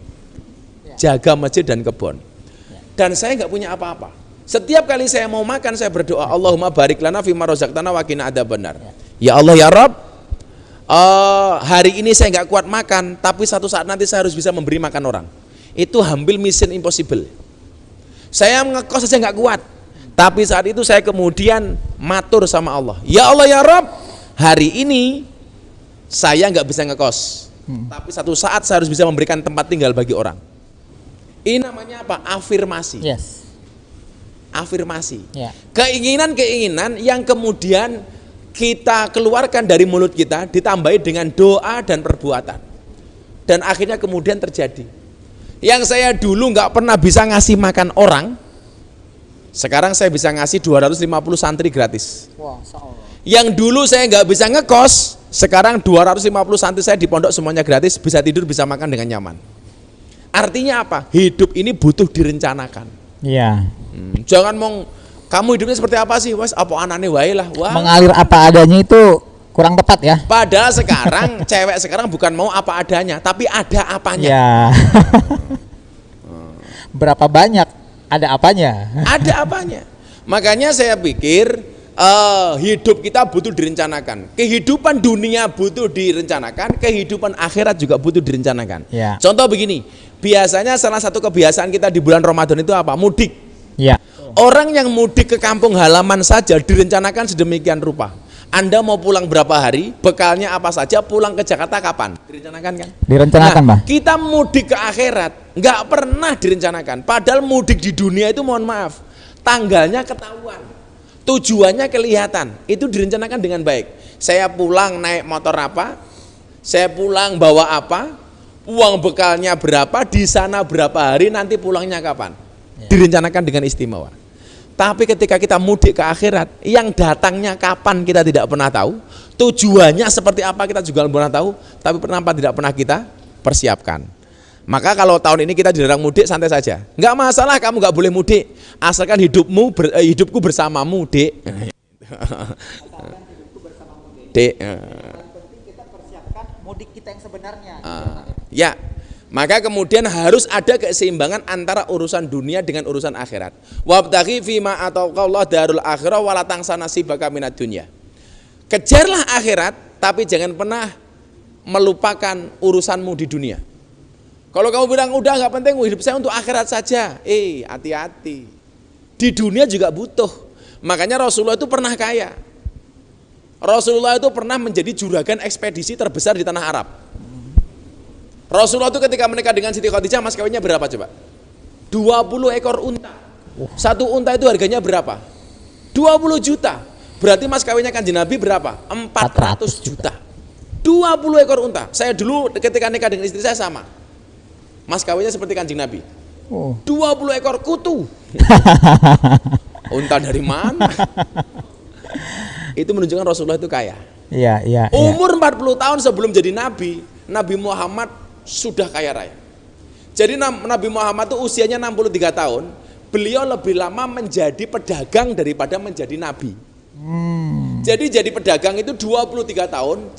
Jaga masjid dan kebun. Dan saya nggak punya apa-apa. Setiap kali saya mau makan saya berdoa, Allahumma barik lana fima razaqtana wa qina adzabannar. Ya Allah ya Rabb, hari ini saya nggak kuat makan, tapi satu saat nanti saya harus bisa memberi makan orang. Itu hampir mission impossible. Saya ngekos saja nggak kuat, tapi saat itu saya kemudian matur sama Allah. Ya Allah ya Rabb, hari ini saya nggak bisa ngekos, tapi satu saat saya harus bisa memberikan tempat tinggal bagi orang. Ini namanya apa? Afirmasi. Yes. Afirmasi. Ya. Keinginan-keinginan yang kemudian kita keluarkan dari mulut kita ditambahi dengan doa dan perbuatan. Dan akhirnya kemudian terjadi. Yang saya dulu nggak pernah bisa ngasih makan orang, sekarang saya bisa ngasih 250 santri gratis. Wow, Allah. Yang dulu saya nggak bisa ngekos, sekarang 250 santri saya di pondok semuanya gratis, bisa tidur, bisa makan dengan nyaman. Artinya apa? Hidup ini butuh direncanakan. Iya. Jangan mau kamu hidupnya seperti apa sih? Wes apa anane wae lah. Wah. Mengalir apa adanya itu kurang tepat ya. Padahal sekarang cewek sekarang bukan mau apa adanya, tapi ada apanya. Ya. Berapa banyak ada apanya? Ada apanya. Makanya saya pikir hidup kita butuh direncanakan. Kehidupan dunia butuh direncanakan, kehidupan akhirat juga butuh direncanakan. Ya. Contoh begini, biasanya salah satu kebiasaan kita di bulan Ramadan itu apa? Mudik. Ya. Orang yang mudik ke kampung halaman saja direncanakan sedemikian rupa. Anda mau pulang berapa hari, bekalnya apa saja, pulang ke Jakarta kapan? Direncanakan kan? Direncanakan, nah, Mbah. kita mudik ke akhirat, nggak pernah direncanakan. Padahal mudik di dunia itu mohon maaf, tanggalnya ketahuan, tujuannya kelihatan, itu direncanakan dengan baik. Saya pulang naik motor apa, saya pulang bawa apa, uang bekalnya berapa, di sana berapa hari, nanti pulangnya kapan? Direncanakan dengan istimewa. Tapi ketika kita mudik ke akhirat, yang datangnya kapan kita tidak pernah tahu, tujuannya seperti apa kita juga belum pernah tahu, tapi kenapa tidak pernah kita persiapkan. Maka kalau tahun ini kita dilarang mudik, santai saja. Nggak masalah, kamu nggak boleh mudik, asalkan hidupku bersamamu, Dek. Dek. Kita persiapkan mudik kita yang sebenarnya. Ya. Maka kemudian harus ada keseimbangan antara urusan dunia dengan urusan akhirat. Wabtaghi fima ataqallahu darul akhirah wala tansa nasibaka minad dunya. Kejarlah akhirat, tapi jangan pernah melupakan urusanmu di dunia. Kalau kamu bilang udah nggak penting, hidup saya untuk akhirat saja. Hati-hati. Di dunia juga butuh. Makanya Rasulullah itu pernah kaya. Rasulullah itu pernah menjadi juragan ekspedisi terbesar di tanah Arab. Rasulullah itu ketika menikah dengan Siti Khadijah, mas kawinnya berapa coba? 20 ekor unta. Satu unta itu harganya berapa? 20 juta. Berarti mas kawinnya Kanjeng Nabi berapa? 400 juta. 20 ekor unta. Saya dulu ketika nikah dengan istri saya sama. Mas kawinnya seperti Kanjeng Nabi. 20 ekor kutu. Unta dari mana? Itu menunjukkan Rasulullah itu kaya. Iya. Umur 40 tahun sebelum jadi Nabi, Nabi Muhammad sudah kaya raya. Jadi Nabi Muhammad itu usianya 63 tahun, beliau lebih lama menjadi pedagang daripada menjadi Nabi. Jadi pedagang itu 23 tahun,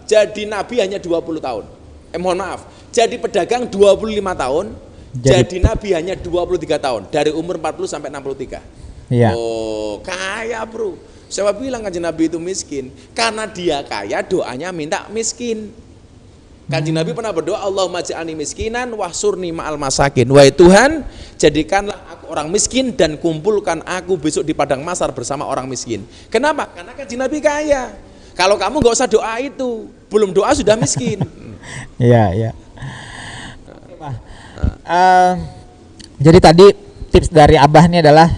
jadi Nabi hanya 20 tahun. Mohon maaf, jadi pedagang 25 tahun, jadi Nabi hanya 23 tahun, dari umur 40 sampai 63. Iya. Oh, kaya bro. Siapa bilang Kanjeng Nabi itu miskin? Karena dia kaya, doanya minta miskin. Kanjeng Nabi pernah berdoa, Allahumma ja'alni miskinan wahsurni ma'al masakin. Wahai Tuhan, jadikanlah aku orang miskin dan kumpulkan aku besok di padang mahsyar bersama orang miskin. Kenapa? Karena Kanjeng Nabi kaya. Kalau kamu nggak usah doa itu, belum doa sudah miskin. Iya. Jadi tadi tips dari Abah ini adalah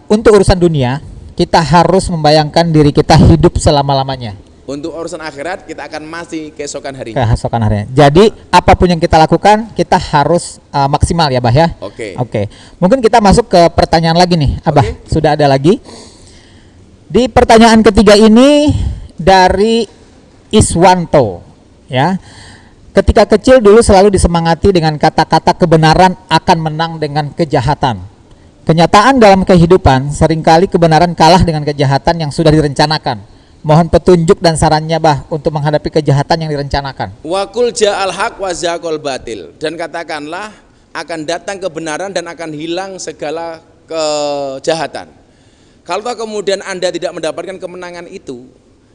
untuk urusan dunia kita harus membayangkan diri kita hidup selama-lamanya. Untuk urusan akhirat kita akan masih keesokan harinya. Keesokan harinya. Jadi apapun yang kita lakukan kita harus maksimal ya Abah ya. Oke. Mungkin kita masuk ke pertanyaan lagi nih Abah. Sudah ada lagi. Di pertanyaan ketiga ini dari Iswanto, ya. Ketika kecil dulu selalu disemangati dengan kata-kata kebenaran akan menang dengan kejahatan. Kenyataan dalam kehidupan seringkali kebenaran kalah dengan kejahatan yang sudah direncanakan. Mohon petunjuk dan sarannya bah untuk menghadapi kejahatan yang direncanakan. Wa qul ja'al haq wa zaqal batil, dan katakanlah akan datang kebenaran dan akan hilang segala kejahatan. Kalau kemudian Anda tidak mendapatkan kemenangan itu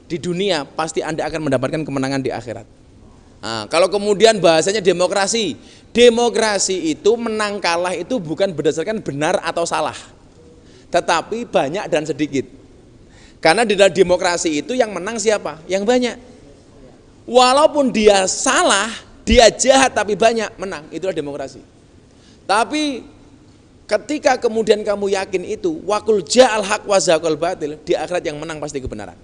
di dunia, pasti Anda akan mendapatkan kemenangan di akhirat. Nah, kalau kemudian bahasanya demokrasi, demokrasi itu menang kalah itu bukan berdasarkan benar atau salah, tetapi banyak dan sedikit. Karena di dalam demokrasi itu yang menang siapa? Yang banyak. Walaupun dia salah, dia jahat tapi banyak, menang. Itulah demokrasi. Tapi ketika kemudian kamu yakin itu, waqul ja'al haq wa zaqal batil, di akhirat yang menang pasti kebenaran.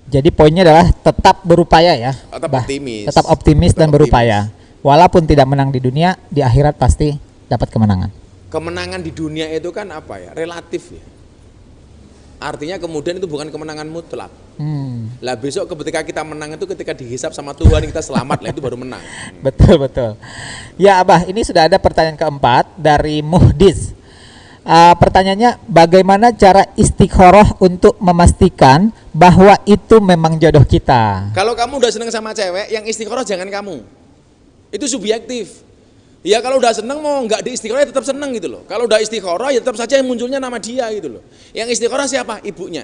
Jadi poinnya adalah tetap berupaya ya. Tetap optimis. Tetap optimis dan berupaya. Walaupun tidak menang di dunia, di akhirat pasti dapat kemenangan. Kemenangan di dunia itu kan apa ya? Relatif ya. Artinya kemudian itu bukan kemenangan mutlak. Lah besok ketika kita menang itu ketika dihisap sama Tuhan kita selamat lah, itu baru menang. Betul. Ya Abah, ini sudah ada pertanyaan keempat dari Muhdis. Pertanyaannya, bagaimana cara istikharah untuk memastikan bahwa itu memang jodoh kita? Kalau kamu udah seneng sama cewek, yang istikharah jangan kamu. Itu subjektif. Ya kalau udah seneng mau nggak di istikharah ya tetap seneng gitu loh. Kalau udah istikharah ya tetap saja yang munculnya nama dia gitu loh. Yang istikharah siapa? Ibunya.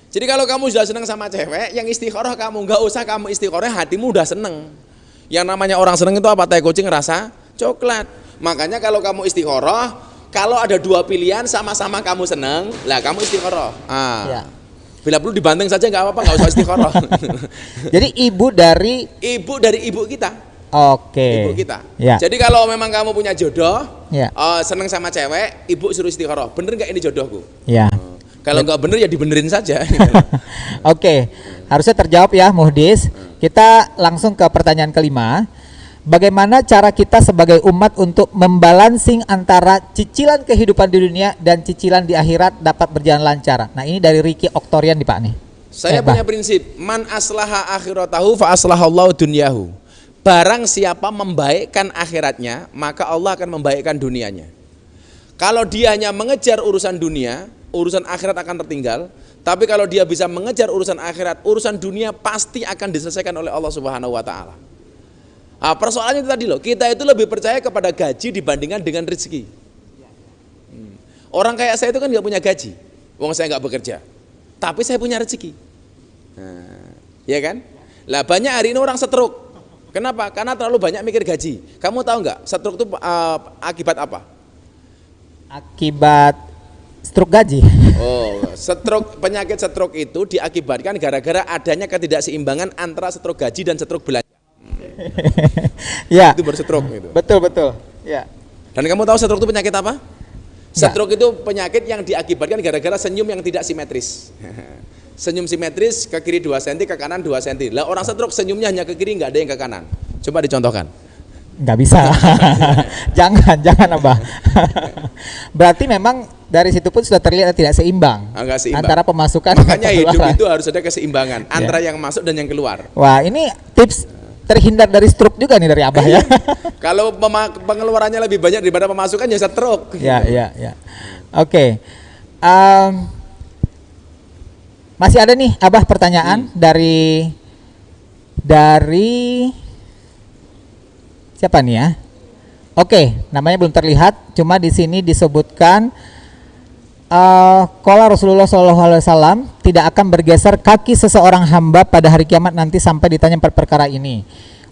Jadi kalau kamu sudah seneng sama cewek, yang istikharah kamu, nggak usah kamu istikharah, hatimu udah seneng. Yang namanya orang seneng itu apa? Tai kucing rasa coklat. Makanya kalau kamu istikharah, kalau ada dua pilihan sama-sama kamu seneng, lah kamu istikharah. Ya. Bila perlu dibanting saja nggak apa-apa, nggak usah istikharah. Jadi ibu dari ibu kita. Oke. Ibu kita. Ya. Jadi kalau memang kamu punya jodoh, Ya. seneng sama cewek, ibu suruh istikharah. Bener nggak ini jodohku? Ya. Kalau nggak bener ya dibenerin saja. Oke, harusnya terjawab ya Muhdis. Kita langsung ke pertanyaan kelima. Bagaimana cara kita sebagai umat untuk membalancing antara cicilan kehidupan di dunia dan cicilan di akhirat dapat berjalan lancar? Nah ini dari Ricky Oktorian nih Pak nih. Saya punya prinsip, man aslaha akhiratahu fa aslahallahu dunyahu. Barang siapa membaikkan akhiratnya, maka Allah akan membaikkan dunianya. Kalau dia hanya mengejar urusan dunia, urusan akhirat akan tertinggal. Tapi kalau dia bisa mengejar urusan akhirat, urusan dunia pasti akan diselesaikan oleh Allah Subhanahu wa taala. Persoalannya itu tadi loh, kita itu lebih percaya kepada gaji dibandingkan dengan rezeki. Orang kayak saya itu kan nggak punya gaji, wong saya nggak bekerja, tapi saya punya rezeki. Ya kan? Lah banyak hari ini orang stroke. Kenapa? Karena terlalu banyak mikir gaji. Kamu tahu nggak stroke itu akibat apa? Akibat stroke gaji. Oh, penyakit stroke itu diakibatkan gara-gara adanya ketidakseimbangan antara stroke gaji dan stroke belanja. Ya. Itu baru stroke gitu. Betul. Ya. Dan kamu tahu stroke itu penyakit apa? Stroke itu penyakit yang diakibatkan gara-gara senyum yang tidak simetris. Senyum simetris ke kiri 2 cm, ke kanan 2 cm. Lah orang stroke senyumnya hanya ke kiri, nggak ada yang ke kanan. Coba dicontohkan. Nggak bisa. jangan Abah. Berarti memang dari situ pun sudah terlihat tidak seimbang. Nggak seimbang. Antara pemasukan. Makanya hidup itu harus ada keseimbangan antara yang masuk dan yang keluar. Wah ini tips terhindar dari stroke juga nih dari Abah ya. Kalau pengeluarannya lebih banyak daripada pemasukan ya stroke. Ya. Oke. Masih ada nih Abah pertanyaan dari siapa nih ya? Oke, namanya belum terlihat, cuma di sini disebutkan qala Rasulullah SAW tidak akan bergeser kaki seseorang hamba pada hari kiamat nanti sampai ditanya 4 perkara ini.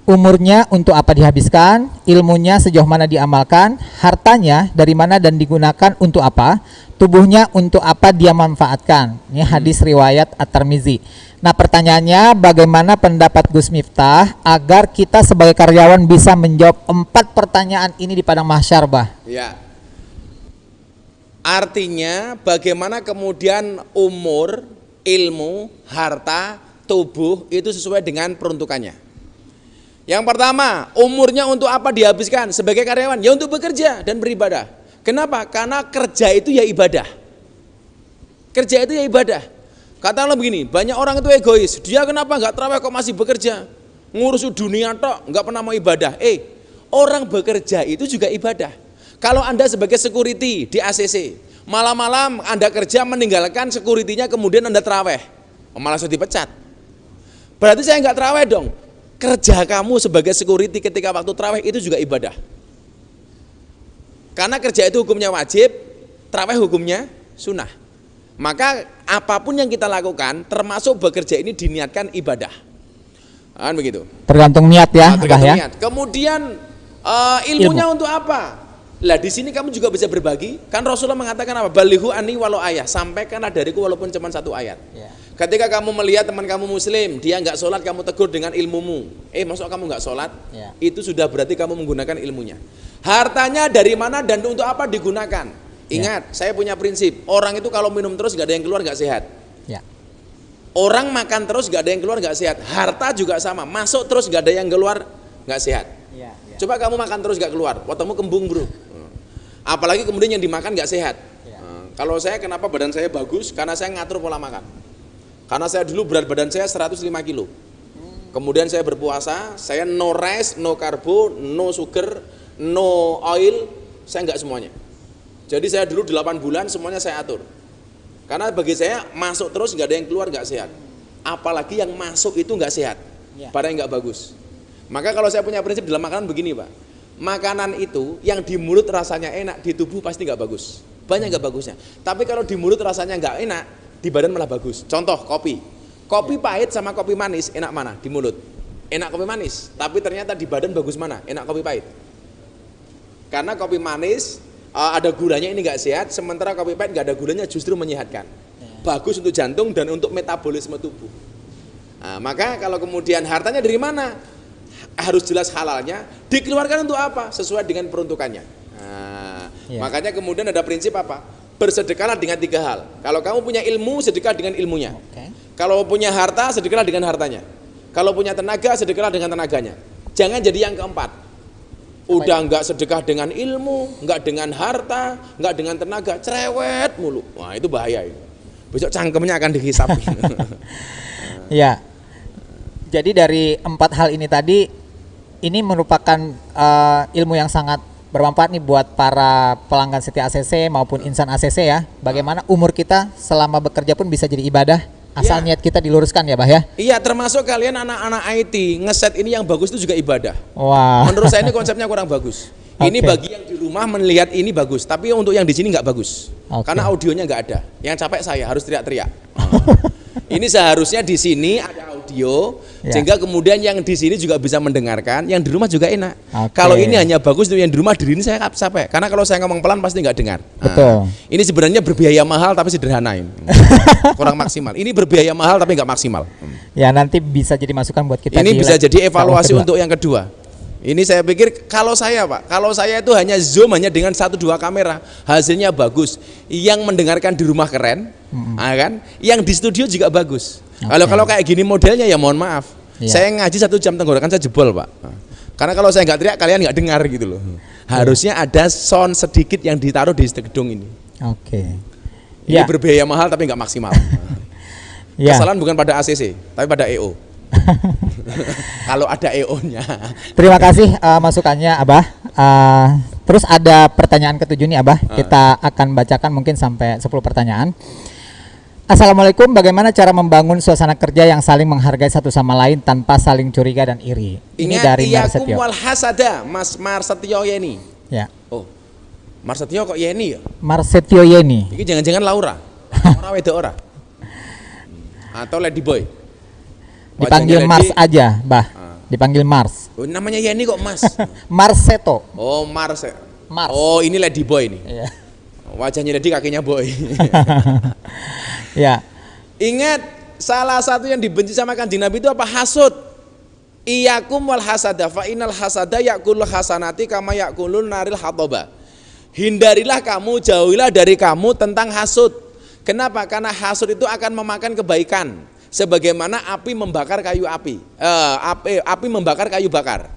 Umurnya untuk apa dihabiskan, ilmunya sejauh mana diamalkan, hartanya dari mana dan digunakan untuk apa, tubuhnya untuk apa dia manfaatkan. Ini hadis riwayat At-Tirmizi. Nah pertanyaannya, bagaimana pendapat Gus Miftah agar kita sebagai karyawan bisa menjawab 4 pertanyaan ini di padang mahsyar, Bah? Ya. Artinya bagaimana kemudian umur, ilmu, harta, tubuh itu sesuai dengan peruntukannya. Yang pertama, umurnya untuk apa dihabiskan sebagai karyawan? Ya untuk bekerja dan beribadah. Kenapa? Karena kerja itu ya ibadah. Kerja itu ya ibadah. Katakanlah begini, banyak orang itu egois. Dia kenapa nggak tarawih kok masih bekerja? Ngurus dunia tok, nggak pernah mau ibadah. Orang bekerja itu juga ibadah. Kalau Anda sebagai security di ACC, malam-malam Anda kerja meninggalkan security-nya kemudian Anda tarawih, malah sudah dipecat. Berarti saya nggak tarawih dong. Kerja kamu sebagai security ketika waktu tarawih itu juga ibadah. Karena kerja itu hukumnya wajib, tarawih hukumnya sunnah. Maka apapun yang kita lakukan termasuk bekerja ini diniatkan ibadah. Kan begitu. Tergantung niat ya, Tergantung ya. niat. Kemudian ilmunya untuk apa? Lah di sini kamu juga bisa berbagi. Kan Rasulullah mengatakan apa? Balighu anni walau ayah. Sampaikanlah dariku walaupun cuma satu ayat. Ya. Ketika kamu melihat teman kamu muslim, dia nggak sholat, kamu tegur dengan ilmumu. Masuk kamu nggak sholat? Ya. Itu sudah berarti kamu menggunakan ilmunya. Hartanya dari mana dan untuk apa digunakan? Ingat, saya punya prinsip. Orang itu kalau minum terus nggak ada yang keluar nggak sehat. Ya. Orang makan terus nggak ada yang keluar nggak sehat. Harta juga sama. Masuk terus nggak ada yang keluar nggak sehat. Ya. Coba kamu makan terus nggak keluar, watamu kembung bro. Apalagi kemudian yang dimakan nggak sehat. Ya. Kalau saya kenapa badan saya bagus? Karena saya ngatur pola makan. Karena saya dulu berat badan saya 105 kilo. Kemudian saya berpuasa, saya no rice, no karbo, no sugar, no oil, saya nggak semuanya. Jadi saya dulu 8 bulan semuanya saya atur. Karena bagi saya masuk terus nggak ada yang keluar nggak sehat. Apalagi yang masuk itu nggak sehat, padahal nggak bagus. Maka kalau saya punya prinsip dalam makanan begini Pak, makanan itu yang di mulut rasanya enak, di tubuh pasti nggak bagus. Banyak nggak bagusnya. Tapi kalau di mulut rasanya nggak enak, di badan malah bagus. Contoh kopi. Kopi pahit sama kopi manis enak mana? Di mulut. Enak kopi manis, tapi ternyata di badan bagus mana? Enak kopi pahit. Karena kopi manis ada gulanya ini nggak sehat, sementara kopi pahit nggak ada gulanya justru menyehatkan. Bagus untuk jantung dan untuk metabolisme tubuh. Nah, maka kalau kemudian hartanya dari mana? Harus jelas halalnya, dikeluarkan untuk apa? Sesuai dengan peruntukannya. Nah, makanya kemudian ada prinsip apa? Bersedekahlah dengan 3 hal. Kalau kamu punya ilmu, sedekah dengan ilmunya. Kalau punya harta, sedekahlah dengan hartanya. Kalau punya tenaga, sedekahlah dengan tenaganya. Jangan jadi yang keempat. Udah nggak sedekah dengan ilmu, nggak dengan harta, nggak dengan tenaga, cerewet mulu. Wah itu bahaya ini. Besok cangkemnya akan dihisap. Ya. Jadi dari 4 hal ini tadi, ini merupakan ilmu yang sangat bermanfaat nih buat para pelanggan setia ACC maupun insan ACC ya. Bagaimana umur kita selama bekerja pun bisa jadi ibadah, asal niat kita diluruskan ya Bah ya. Iya, termasuk kalian anak-anak IT, ngeset ini yang bagus itu juga ibadah. Wah. Menurut saya ini konsepnya kurang bagus. Ini bagi yang di rumah melihat ini bagus, tapi untuk yang di sini nggak bagus. Karena audionya nggak ada. Yang capek saya harus teriak-teriak. Ini seharusnya di sini ada audio, sehingga kemudian yang di sini juga bisa mendengarkan, yang di rumah juga enak. Kalau ini hanya bagus untuk yang di rumah, di sini saya capek. Karena kalau saya ngomong pelan pasti nggak dengar. Betul. Ini sebenarnya berbiaya mahal tapi sederhana ini. Kurang maksimal. Ini berbiaya mahal tapi nggak maksimal. Ya nanti bisa jadi masukan buat kita. Ini bisa jadi evaluasi untuk yang kedua. Ini saya pikir kalau saya Pak, kalau saya itu hanya zoom hanya dengan 1-2 kamera, hasilnya bagus. Yang mendengarkan di rumah keren, kan? Yang di studio juga bagus. Kalau kayak gini modelnya ya mohon maaf. Saya ngaji 1 jam tenggorokan saya jebol Pak. Karena kalau saya nggak teriak kalian nggak dengar gitu loh. Harusnya ada sound sedikit yang ditaruh di gedung ini. Ini berbiaya mahal tapi nggak maksimal. Kesalahan bukan pada ACC, tapi pada EO. Kalau ada EO-nya. Terima kasih masukannya Abah. Terus ada pertanyaan ke-7 nih Abah. Kita akan bacakan mungkin sampai 10 pertanyaan. Assalamualaikum, bagaimana cara membangun suasana kerja yang saling menghargai satu sama lain tanpa saling curiga dan iri? Ini dari Marsetio. Wal hasada, Mas Marsetio Yeni. Ya. Oh. Marsetio kok Yeni ya? Marsetio Yeni. Ini jangan-jangan Laura. Laura wedok ora? Atau Lady Boy? Dipanggil Mars aja, Bah. Dipanggil Mars. Oh, namanya Yeni kok Mas? Marseto. Oh, Mars. Mars. Oh, ini Lady Boy nih. Iya. Wajahnya Lady, kakinya Boy. Ya. Ingat, salah satu yang dibenci sama Kanjeng Nabi itu apa? Hasud. Iyakum wal hasada fa innal hasada yaqulu hasanati kama yaqulun naril hataba. Hindarilah kamu, jauhilah dari kamu tentang hasud. Kenapa? Karena hasud itu akan memakan kebaikan. Sebagaimana api membakar kayu api membakar kayu bakar.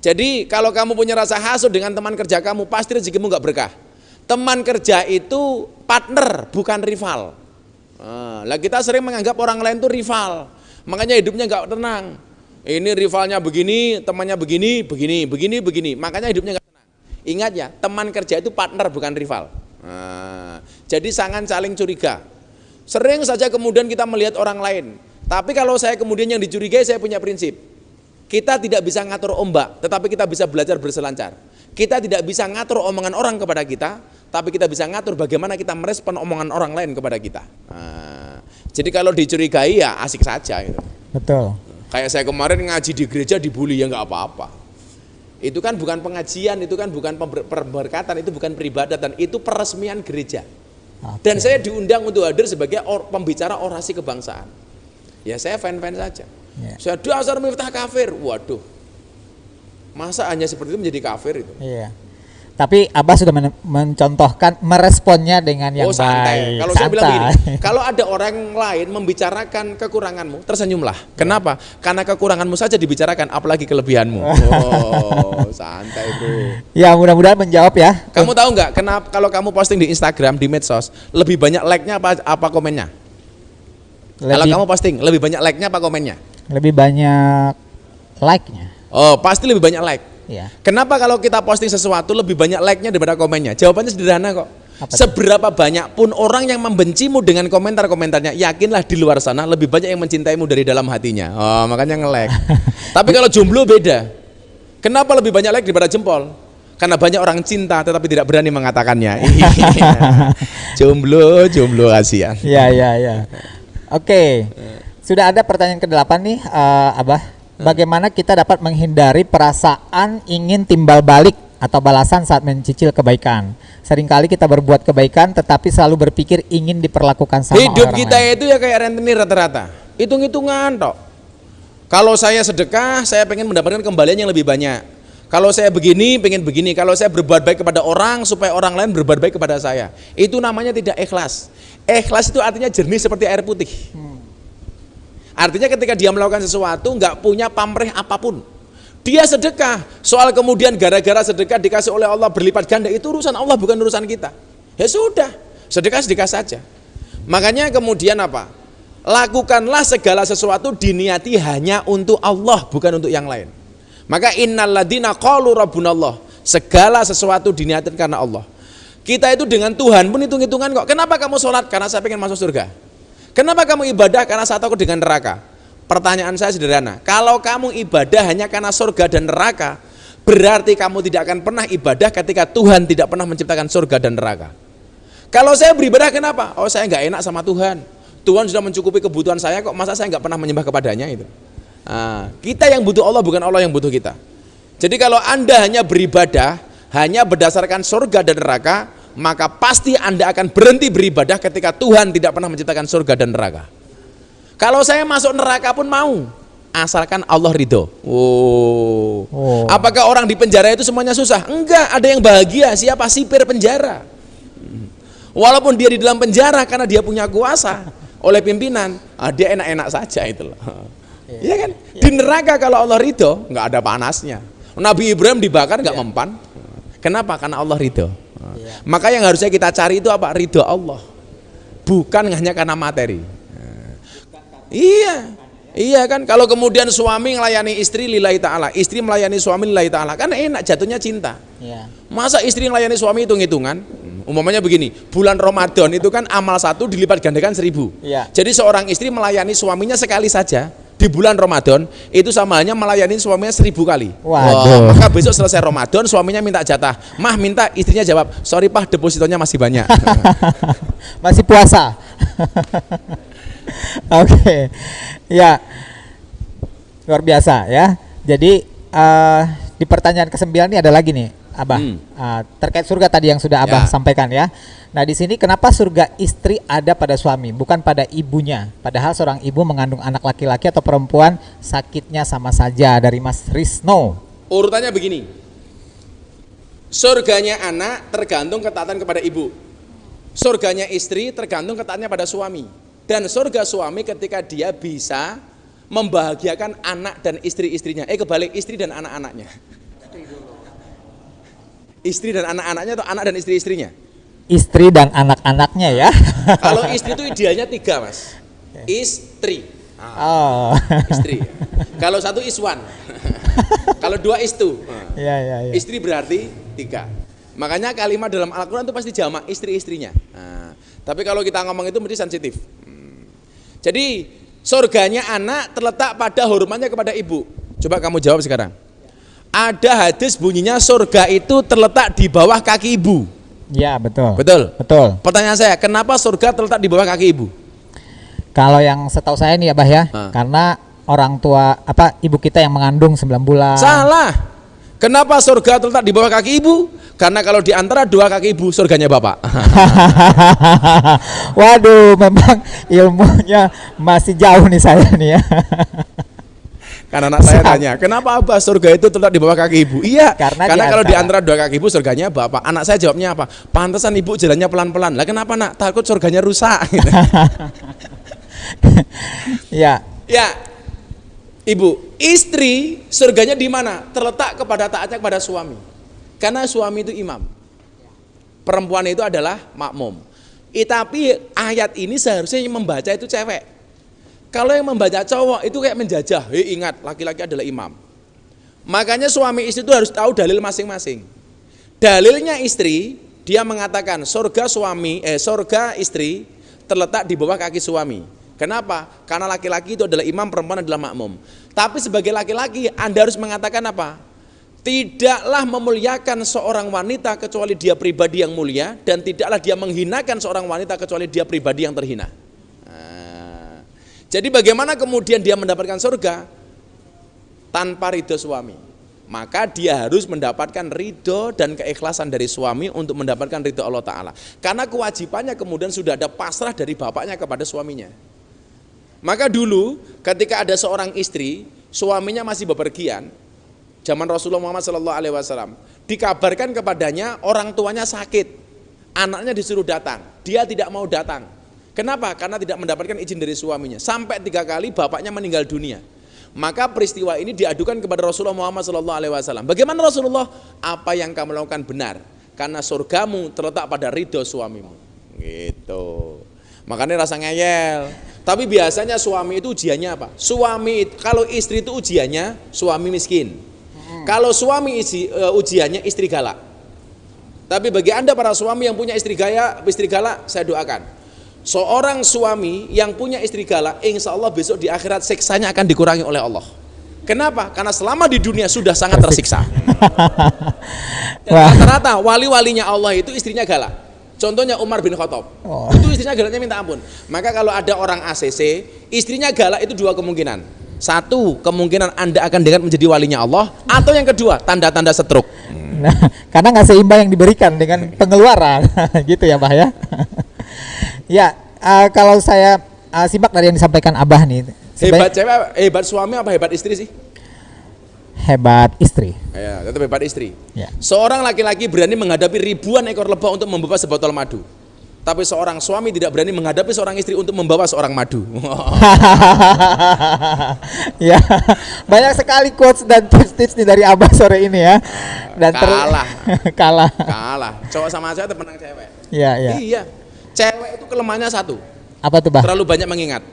Jadi kalau kamu punya rasa hasud dengan teman kerja kamu, pasti rezekimu nggak berkah. Teman kerja itu partner, bukan rival. Lah kita sering menganggap orang lain itu rival, makanya hidupnya nggak tenang. Ini rivalnya begini, temannya begini, begini, makanya hidupnya nggak tenang. Ingat ya, teman kerja itu partner bukan rival. Jadi jangan saling curiga. Sering saja kemudian kita melihat orang lain, tapi kalau saya kemudian yang dicurigai, saya punya prinsip. Kita tidak bisa ngatur ombak, tetapi kita bisa belajar berselancar. Kita tidak bisa ngatur omongan orang kepada kita, tapi kita bisa ngatur bagaimana kita merespon omongan orang lain kepada kita. Jadi kalau dicurigai ya asik saja gitu. Betul. Kayak saya kemarin ngaji di gereja dibully ya nggak apa-apa. Itu kan bukan pengajian, itu kan bukan pemberkatan, itu bukan peribadatan, itu peresmian gereja. Dan saya diundang untuk hadir sebagai pembicara orasi kebangsaan. Ya saya fan-fan saja. Saya dasar Miftah kafir. Waduh. Masa hanya seperti itu menjadi kafir itu? Iya. Tapi Abah sudah mencontohkan meresponnya dengan yang santai. baik. Kalau saya bilang begini, kalau ada orang lain membicarakan kekuranganmu, tersenyumlah. Kenapa? Karena kekuranganmu saja dibicarakan, apalagi kelebihanmu. Oh, santai bro. Ya mudah-mudahan menjawab ya. Kamu tahu nggak? Kenapa kalau kamu posting di Instagram, di medsos, lebih banyak like-nya apa komennya? Kalau kamu posting, lebih banyak like-nya apa komennya? Lebih banyak like-nya. Oh, pasti lebih banyak like. Ya. Kenapa kalau kita posting sesuatu lebih banyak like-nya daripada komennya? Jawabannya sederhana kok. Seberapa banyak pun orang yang membencimu dengan komentar-komentarnya, yakinlah di luar sana lebih banyak yang mencintaimu dari dalam hatinya. Oh, makanya nge-like. Tapi kalau jomblo beda. Kenapa lebih banyak like daripada jempol? Karena banyak orang cinta tetapi tidak berani mengatakannya. Jomblo kasihan. Ya. Oke. Sudah ada pertanyaan ke-8 nih, Abah. Bagaimana kita dapat menghindari perasaan ingin timbal balik atau balasan saat mencicil kebaikan? Seringkali kita berbuat kebaikan tetapi selalu berpikir ingin diperlakukan sama hidup orang kita lain. Itu ya kayak rentenir rata-rata. Hitung-hitungan tok. Kalau saya sedekah, saya pengen mendapatkan kembalian yang lebih banyak. Kalau saya begini, pengen begini. Kalau saya berbuat baik kepada orang supaya orang lain berbuat baik kepada saya. Itu namanya tidak ikhlas. Ikhlas itu artinya jernih seperti air putih. Artinya ketika dia melakukan sesuatu nggak punya pamrih apapun. Dia sedekah, soal kemudian gara-gara sedekah dikasih oleh Allah berlipat ganda, itu urusan Allah bukan urusan kita. Ya sudah, sedekah saja. Makanya kemudian apa? Lakukanlah segala sesuatu diniati hanya untuk Allah, bukan untuk yang lain. Maka innalladzina qalu rabbunallah, segala sesuatu diniatkan karena Allah. Kita itu dengan Tuhan pun hitung-hitungan kok. Kenapa kamu sholat? Karena saya pengen masuk surga. Kenapa kamu ibadah? Karena saya takut dengan neraka. Pertanyaan saya sederhana, kalau kamu ibadah hanya karena surga dan neraka, berarti kamu tidak akan pernah ibadah ketika Tuhan tidak pernah menciptakan surga dan neraka. Kalau saya beribadah kenapa? Oh, saya nggak enak sama Tuhan. Tuhan sudah mencukupi kebutuhan saya kok, masa saya nggak pernah menyembah kepadanya itu. Kita yang butuh Allah, bukan Allah yang butuh kita. Jadi kalau Anda hanya beribadah hanya berdasarkan surga dan neraka, maka pasti Anda akan berhenti beribadah ketika Tuhan tidak pernah menciptakan surga dan neraka. Kalau saya masuk neraka pun mau, asalkan Allah ridho. Apakah orang di penjara itu semuanya susah? Enggak, ada yang bahagia. Siapa? Sipir penjara. Walaupun dia di dalam penjara karena dia punya kuasa oleh pimpinan, dia enak-enak saja itu loh. Iya kan? Di neraka kalau Allah ridho, nggak ada panasnya. Nabi Ibrahim dibakar nggak mempan. Kenapa? Karena Allah ridho. Maka yang harusnya kita cari itu apa? Ridho Allah, bukan hanya karena materi. Iya kan, kalau kemudian suami melayani istri lillahi ta'ala, istri melayani suami lillahi ta'ala, kan enak, jatuhnya cinta. Masa istri melayani suami hitung-hitungan? Umpamanya begini, bulan Ramadan itu kan amal 1 dilipat gandakan 1000. Jadi seorang istri melayani suaminya sekali saja di bulan Ramadan, itu sama hanya melayani suaminya 1000 kali. Maka besok selesai Ramadan, suaminya minta jatah. Mah minta, istrinya jawab, sorry Pak, depositonya masih banyak. Masih puasa. Oke. Ya, luar biasa ya. Jadi di pertanyaan ke-9 ini ada lagi nih, Abah. Terkait surga tadi yang sudah Abah sampaikan ya. Nah, di sini kenapa surga istri ada pada suami, bukan pada ibunya? Padahal seorang ibu mengandung anak laki-laki atau perempuan, sakitnya sama saja. Dari Mas Risno. Urutannya begini. Surganya anak tergantung ketaatan kepada ibu. Surganya istri tergantung ketaatnya pada suami. Dan surga suami ketika dia bisa membahagiakan anak dan istri-istrinya. Kebalik, istri dan anak-anaknya. Istri dan anak-anaknya atau anak dan istri-istrinya? Istri dan anak-anaknya ya. Kalau istri itu idealnya 3 mas. Istri. Oh. Istri. Kalau 1 iswan. Kalau 2 istu. Ya, ya, ya. Istri berarti 3. Makanya kalimat dalam Al-Quran itu pasti jamak istri-istrinya. Tapi kalau kita ngomong itu mesti sensitif. Jadi surganya anak terletak pada hormatnya kepada ibu. Coba kamu jawab sekarang. Ada hadis bunyinya surga itu terletak di bawah kaki ibu. Ya, betul. Betul? Betul. Pertanyaan saya, kenapa surga terletak di bawah kaki ibu? Kalau yang setahu saya nih ya, Bah ya, karena orang tua ibu kita yang mengandung 9 bulan. Salah. Kenapa surga terletak di bawah kaki ibu? Karena kalau di antara 2 kaki ibu, surganya bapak. Waduh, memang ilmunya masih jauh nih saya nih ya. Karena anak saya tanya, kenapa Abah surga itu terletak di bawah kaki ibu? Iya, karena kalau di antara 2 kaki ibu surganya bapak. Anak saya jawabnya apa? Pantesan ibu jalannya pelan-pelan. Lah kenapa nak? Takut surganya rusak. Ya. Ya, ibu, istri surganya di mana? Terletak kepada taatnya kepada suami. Karena suami itu imam. Perempuan itu adalah makmum. Tapi ayat ini seharusnya yang membaca itu cewek. Kalau yang membaca cowok itu kayak menjajah. Ingat, laki-laki adalah imam. Makanya suami istri itu harus tahu dalil masing-masing. Dalilnya istri, dia mengatakan surga istri terletak di bawah kaki suami. Kenapa? Karena laki-laki itu adalah imam, perempuan adalah makmum. Tapi sebagai laki-laki Anda harus mengatakan apa? Tidaklah memuliakan seorang wanita kecuali dia pribadi yang mulia, dan tidaklah dia menghinakan seorang wanita kecuali dia pribadi yang terhina. Jadi bagaimana kemudian dia mendapatkan surga? Tanpa ridho suami. Maka dia harus mendapatkan ridho dan keikhlasan dari suami untuk mendapatkan ridho Allah Ta'ala. Karena kewajibannya kemudian sudah ada pasrah dari bapaknya kepada suaminya. Maka dulu ketika ada seorang istri, suaminya masih bepergian, zaman Rasulullah Muhammad SAW, dikabarkan kepadanya orang tuanya sakit, anaknya disuruh datang, dia tidak mau datang. Kenapa? Karena tidak mendapatkan izin dari suaminya. Sampai 3 kali bapaknya meninggal dunia. Maka peristiwa ini diadukan kepada Rasulullah Muhammad SAW. Bagaimana Rasulullah? Apa yang kamu lakukan benar, karena surgamu terletak pada ridho suamimu. Gitu. Makanya rasa ngeyel. Tapi biasanya suami itu ujiannya apa? Kalau istri itu ujiannya suami miskin. Kalau suami ujiannya istri galak. Tapi bagi Anda para suami yang punya istri galak, saya doakan. Seorang suami yang punya istri galak, insya Allah besok di akhirat siksanya akan dikurangi oleh Allah. Kenapa? Karena selama di dunia sudah sangat tersiksa. Rata-rata wali-walinya Allah itu istrinya galak. Contohnya Umar bin Khattab. Itu istrinya galaknya minta ampun. Maka kalau ada orang ACC, istrinya galak itu 2 kemungkinan. 1, kemungkinan Anda akan dengan menjadi walinya Allah, atau yang kedua, tanda-tanda stroke. Nah, karena nggak seimbang yang diberikan dengan pengeluaran, gitu ya, Bah ya. Ya, kalau saya simak dari yang disampaikan Abah nih. Hebat cewek, hebat suami apa hebat istri sih? Hebat istri. Ya, tetap hebat istri. Ya. Seorang laki-laki berani menghadapi ribuan ekor lebah untuk membawa sebotol madu. Tapi seorang suami tidak berani menghadapi seorang istri untuk membawa seorang madu. Ya, banyak sekali quotes dan tips-tips nih dari Abah sore ini ya. Dan kalah. Cowok sama cewek menang cewek. Iya. Cewek itu kelemahannya 1. Apa tuh, Bah? Terlalu banyak mengingat.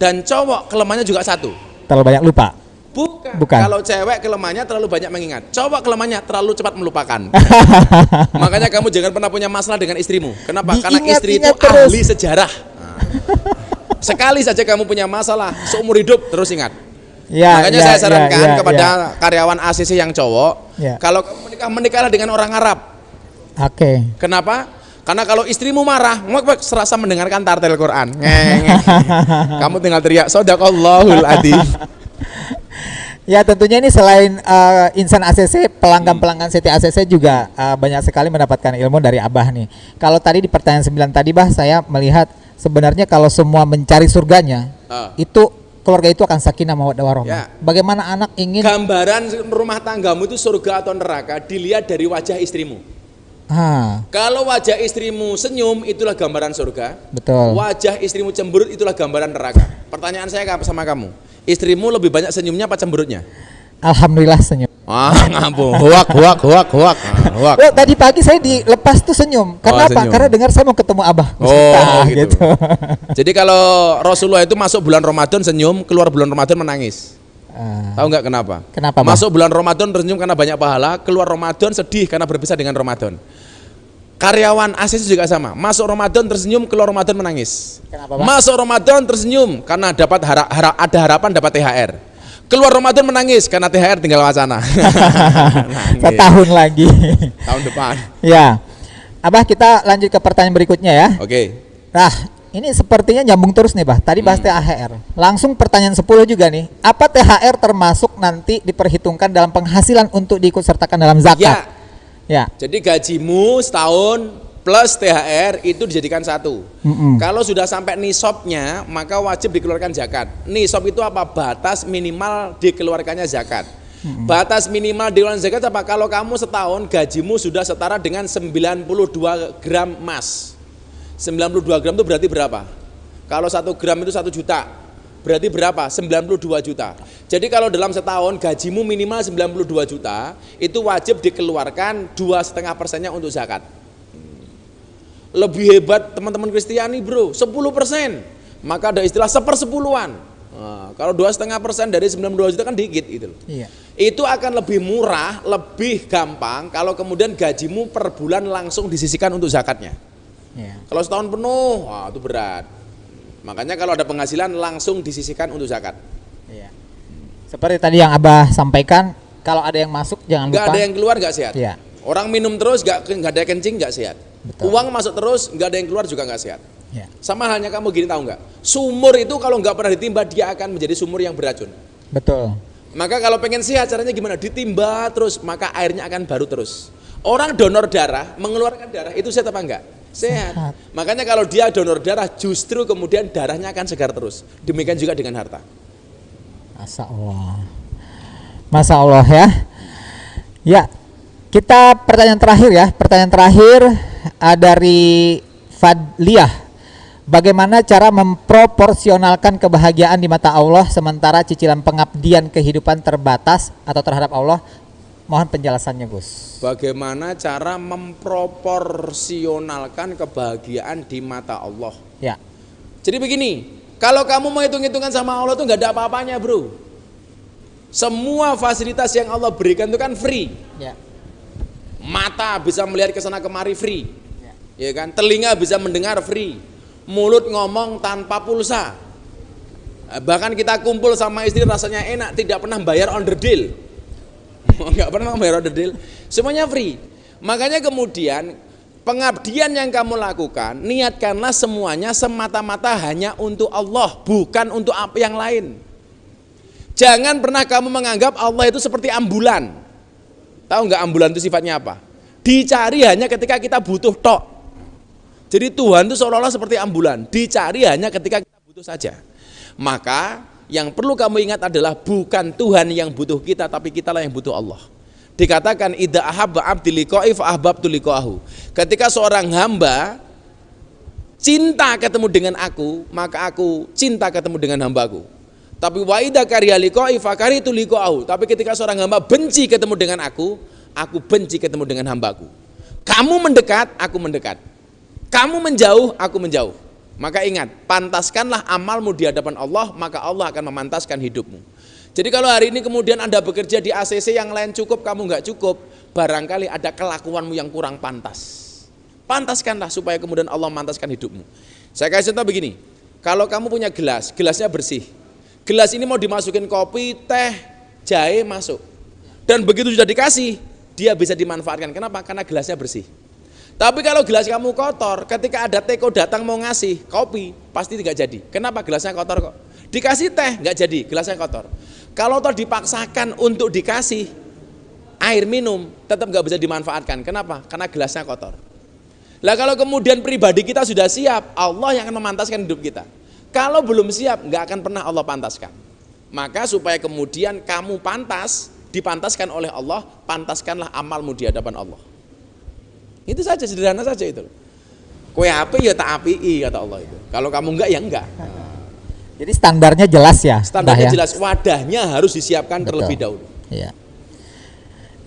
Dan cowok kelemahannya juga 1. Terlalu banyak lupa. Bukan. Kalau cewek kelemahannya terlalu banyak mengingat. Cowok kelemahannya terlalu cepat melupakan. Makanya kamu jangan pernah punya masalah dengan istrimu. Kenapa? Karena istri itu ahli sejarah. Sekali saja kamu punya masalah seumur hidup terus ingat. Makanya saya sarankan kepada karyawan ACC yang cowok, kalau kamu menikahlah dengan orang Arab. Oke. Kenapa? Karena kalau istrimu marah, serasa mendengarkan tartil Quran. Kamu tinggal teriak, Shadaqallahul adzim. Ya, tentunya ini selain insan ACC, pelanggan-pelanggan CT ACC juga banyak sekali mendapatkan ilmu dari Abah nih. Kalau tadi di pertanyaan 9 tadi, Bah, saya melihat sebenarnya kalau semua mencari surganya, itu keluarga itu akan sakinah mawaddah warahmah. Ya. Bagaimana anak ingin gambaran rumah tanggamu itu surga atau neraka dilihat dari wajah istrimu. Kalau wajah istrimu senyum, itulah gambaran surga. Betul. Wajah istrimu cemberut, itulah gambaran neraka. Pertanyaan saya sama kamu, istrimu lebih banyak senyumnya apa cemberutnya? Alhamdulillah senyum. Ngampung. Hoak. Hoak. Oh, tadi pagi saya dilepas tuh senyum. Karena apa? Senyum. Karena dengar saya mau ketemu Abah. Gitu. Jadi kalau Rasulullah itu masuk bulan Ramadan senyum, keluar bulan Ramadan menangis. Tahu nggak kenapa? Kenapa, Bang? Masuk bulan Ramadan tersenyum karena banyak pahala, keluar Ramadan sedih karena berpisah dengan Ramadan. Karyawan ACC juga sama. Masuk Ramadan tersenyum, keluar Ramadan menangis. Kenapa, Bang? Masuk Ramadan tersenyum karena dapat ada harapan dapat THR. Keluar Ramadan menangis karena THR tinggal wacana. Setahun lagi. Tahun depan. Ya. Abah, kita lanjut ke pertanyaan berikutnya ya. Oke. Nah, ini sepertinya nyambung terus nih, Bah. Tadi bahas THR. Langsung pertanyaan 10 juga nih. Apa THR termasuk nanti diperhitungkan dalam penghasilan untuk diikutsertakan dalam zakat? Ya. Jadi gajimu setahun plus THR itu dijadikan satu. Kalau sudah sampai nisabnya, maka wajib dikeluarkan zakat. Nisab itu apa? Batas minimal dikeluarkannya zakat. Batas minimal dikeluarkan zakat apa? Kalau kamu setahun gajimu sudah setara dengan 92 gram emas. 92 gram itu berarti berapa? Kalau 1 gram itu 1 juta. Berarti berapa? 92 juta. Jadi kalau dalam setahun gajimu minimal 92 juta, itu wajib dikeluarkan 2,5%-nya untuk zakat. Lebih hebat teman-teman Kristiani bro, 10%. Maka ada istilah 1/10. Nah, kalau 2,5% dari 92 juta kan dikit gitu loh. Iya. Itu akan lebih murah, lebih gampang kalau kemudian gajimu per bulan langsung disisihkan untuk zakatnya. Iya. Kalau setahun penuh, wah itu berat. Makanya kalau ada penghasilan langsung disisihkan untuk zakat. Iya. Seperti tadi yang Abah sampaikan, kalau ada yang masuk jangan lupa. Nggak ada yang keluar nggak sehat. Iya. Orang minum terus nggak ada kencing nggak sehat. Betul. Uang masuk terus nggak ada yang keluar juga nggak sehat. Ya. Sama halnya kamu gini tahu nggak? Sumur itu kalau nggak pernah ditimba dia akan menjadi sumur yang beracun. Betul. Maka kalau pengen sehat caranya gimana? Ditimba terus maka airnya akan baru terus. Orang donor darah mengeluarkan darah itu sehat apa enggak? Sehat. Makanya kalau dia donor darah justru kemudian darahnya akan segar terus. Demikian juga dengan harta. Masya Allah. Masya Allah ya. Ya. Kita pertanyaan terakhir ya. Pertanyaan terakhir dari Fadliah. Bagaimana cara memproporsionalkan kebahagiaan di mata Allah sementara cicilan pengabdian kehidupan terbatas atau terhadap Allah? Mohon penjelasannya, Gus. Bagaimana cara memproporsionalkan kebahagiaan di mata Allah? Ya. Jadi begini, kalau kamu mau hitung-hitungan sama Allah tuh nggak ada apa-apanya, bro. Semua fasilitas yang Allah berikan itu kan free. Ya. Mata bisa melihat ke sana kemari free, ya kan? Telinga bisa mendengar free, mulut ngomong tanpa pulsa. Bahkan kita kumpul sama istri rasanya enak, tidak pernah bayar on the deal, nggak pernah bayar on the deal, semuanya free. Makanya kemudian pengabdian yang kamu lakukan, niatkanlah semuanya semata-mata hanya untuk Allah, bukan untuk apa yang lain. Jangan pernah kamu menganggap Allah itu seperti ambulan. Tahu nggak ambulan itu sifatnya apa? Dicari hanya ketika kita butuh tok. Jadi Tuhan itu seolah-olah seperti ambulan, dicari hanya ketika kita butuh saja. Maka yang perlu kamu ingat adalah bukan Tuhan yang butuh kita, tapi kitalah yang butuh Allah. Dikatakan idza ahabba abdi liqa'i fa ahbabtu liqa'ahu. Ketika seorang hamba cinta ketemu dengan aku, maka aku cinta ketemu dengan hambaku. Tapi wa idza kariha liqa'i fa karitu liqa'ahu. Tapi ketika seorang hamba benci ketemu dengan aku benci ketemu dengan hambaku. Kamu mendekat, aku mendekat. Kamu menjauh, aku menjauh. Maka ingat, pantaskanlah amalmu di hadapan Allah, maka Allah akan memantaskan hidupmu. Jadi kalau hari ini kemudian Anda bekerja di ACC, yang lain cukup, kamu nggak cukup, barangkali ada kelakuanmu yang kurang pantas. Pantaskanlah supaya kemudian Allah memantaskan hidupmu. Saya kasih contoh begini, kalau kamu punya gelas, gelasnya bersih. Gelas ini mau dimasukin kopi, teh, jahe masuk. Dan begitu sudah dikasih, dia bisa dimanfaatkan. Kenapa? Karena gelasnya bersih. Tapi kalau gelas kamu kotor, ketika ada teko datang mau ngasih kopi, pasti tidak jadi. Kenapa? Gelasnya kotor kok. Dikasih teh, nggak jadi, gelasnya kotor. Kalau toh dipaksakan untuk dikasih air minum, tetap nggak bisa dimanfaatkan. Kenapa? Karena gelasnya kotor. Lah kalau kemudian pribadi kita sudah siap, Allah yang akan memantaskan hidup kita. Kalau belum siap, nggak akan pernah Allah pantaskan. Maka supaya kemudian kamu pantas, dipantaskan oleh Allah, pantaskanlah amalmu di hadapan Allah. Itu saja, sederhana saja itu. Kowe api ya tak api, kata Allah itu. Kalau kamu enggak ya enggak. Jadi standarnya jelas ya. Standarnya ya? jelas, wadahnya harus disiapkan Betul. terlebih dahulu. Iya.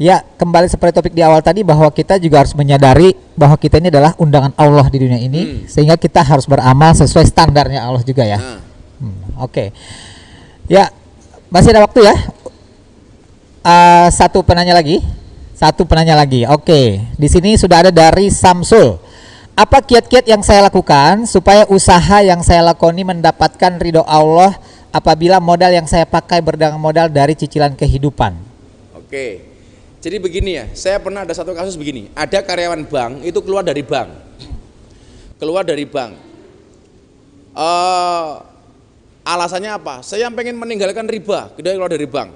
Ya, kembali seperti topik di awal tadi bahwa kita juga harus menyadari bahwa kita ini adalah undangan Allah di dunia ini, sehingga kita harus beramal sesuai standarnya Allah juga ya. Oke. Ya, masih ada waktu ya. Satu penanya lagi. Oke, di sini sudah ada dari Samsul. Apa kiat-kiat yang saya lakukan supaya usaha yang saya lakoni mendapatkan ridho Allah apabila modal yang saya pakai berdagang modal dari cicilan kehidupan? Oke. Jadi begini ya, saya pernah ada satu kasus begini. Ada karyawan bank itu keluar dari bank. Alasannya apa? Saya pengen meninggalkan riba, dia keluar dari bank.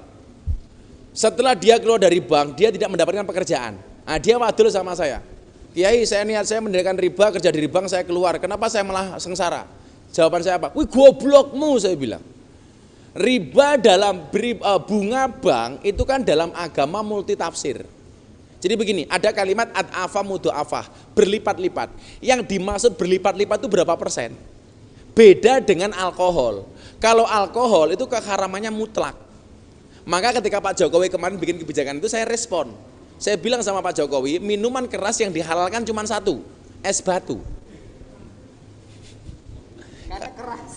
Setelah dia keluar dari bank, dia tidak mendapatkan pekerjaan. Nah, dia wadul sama saya. Kiai, saya niat saya meninggalkan riba, kerja di bank, saya keluar. Kenapa saya malah sengsara? Jawaban saya apa? Wih, goblokmu, saya bilang. Riba dalam bunga bank itu kan dalam agama multi tafsir. Jadi begini, ada kalimat ad-afa mudha'afah, berlipat-lipat. Yang dimaksud berlipat-lipat itu berapa persen? Beda dengan alkohol. Kalau alkohol itu keharamannya mutlak. Maka ketika Pak Jokowi kemarin bikin kebijakan itu saya respon. Saya bilang sama Pak Jokowi, minuman keras yang dihalalkan cuma satu, es batu.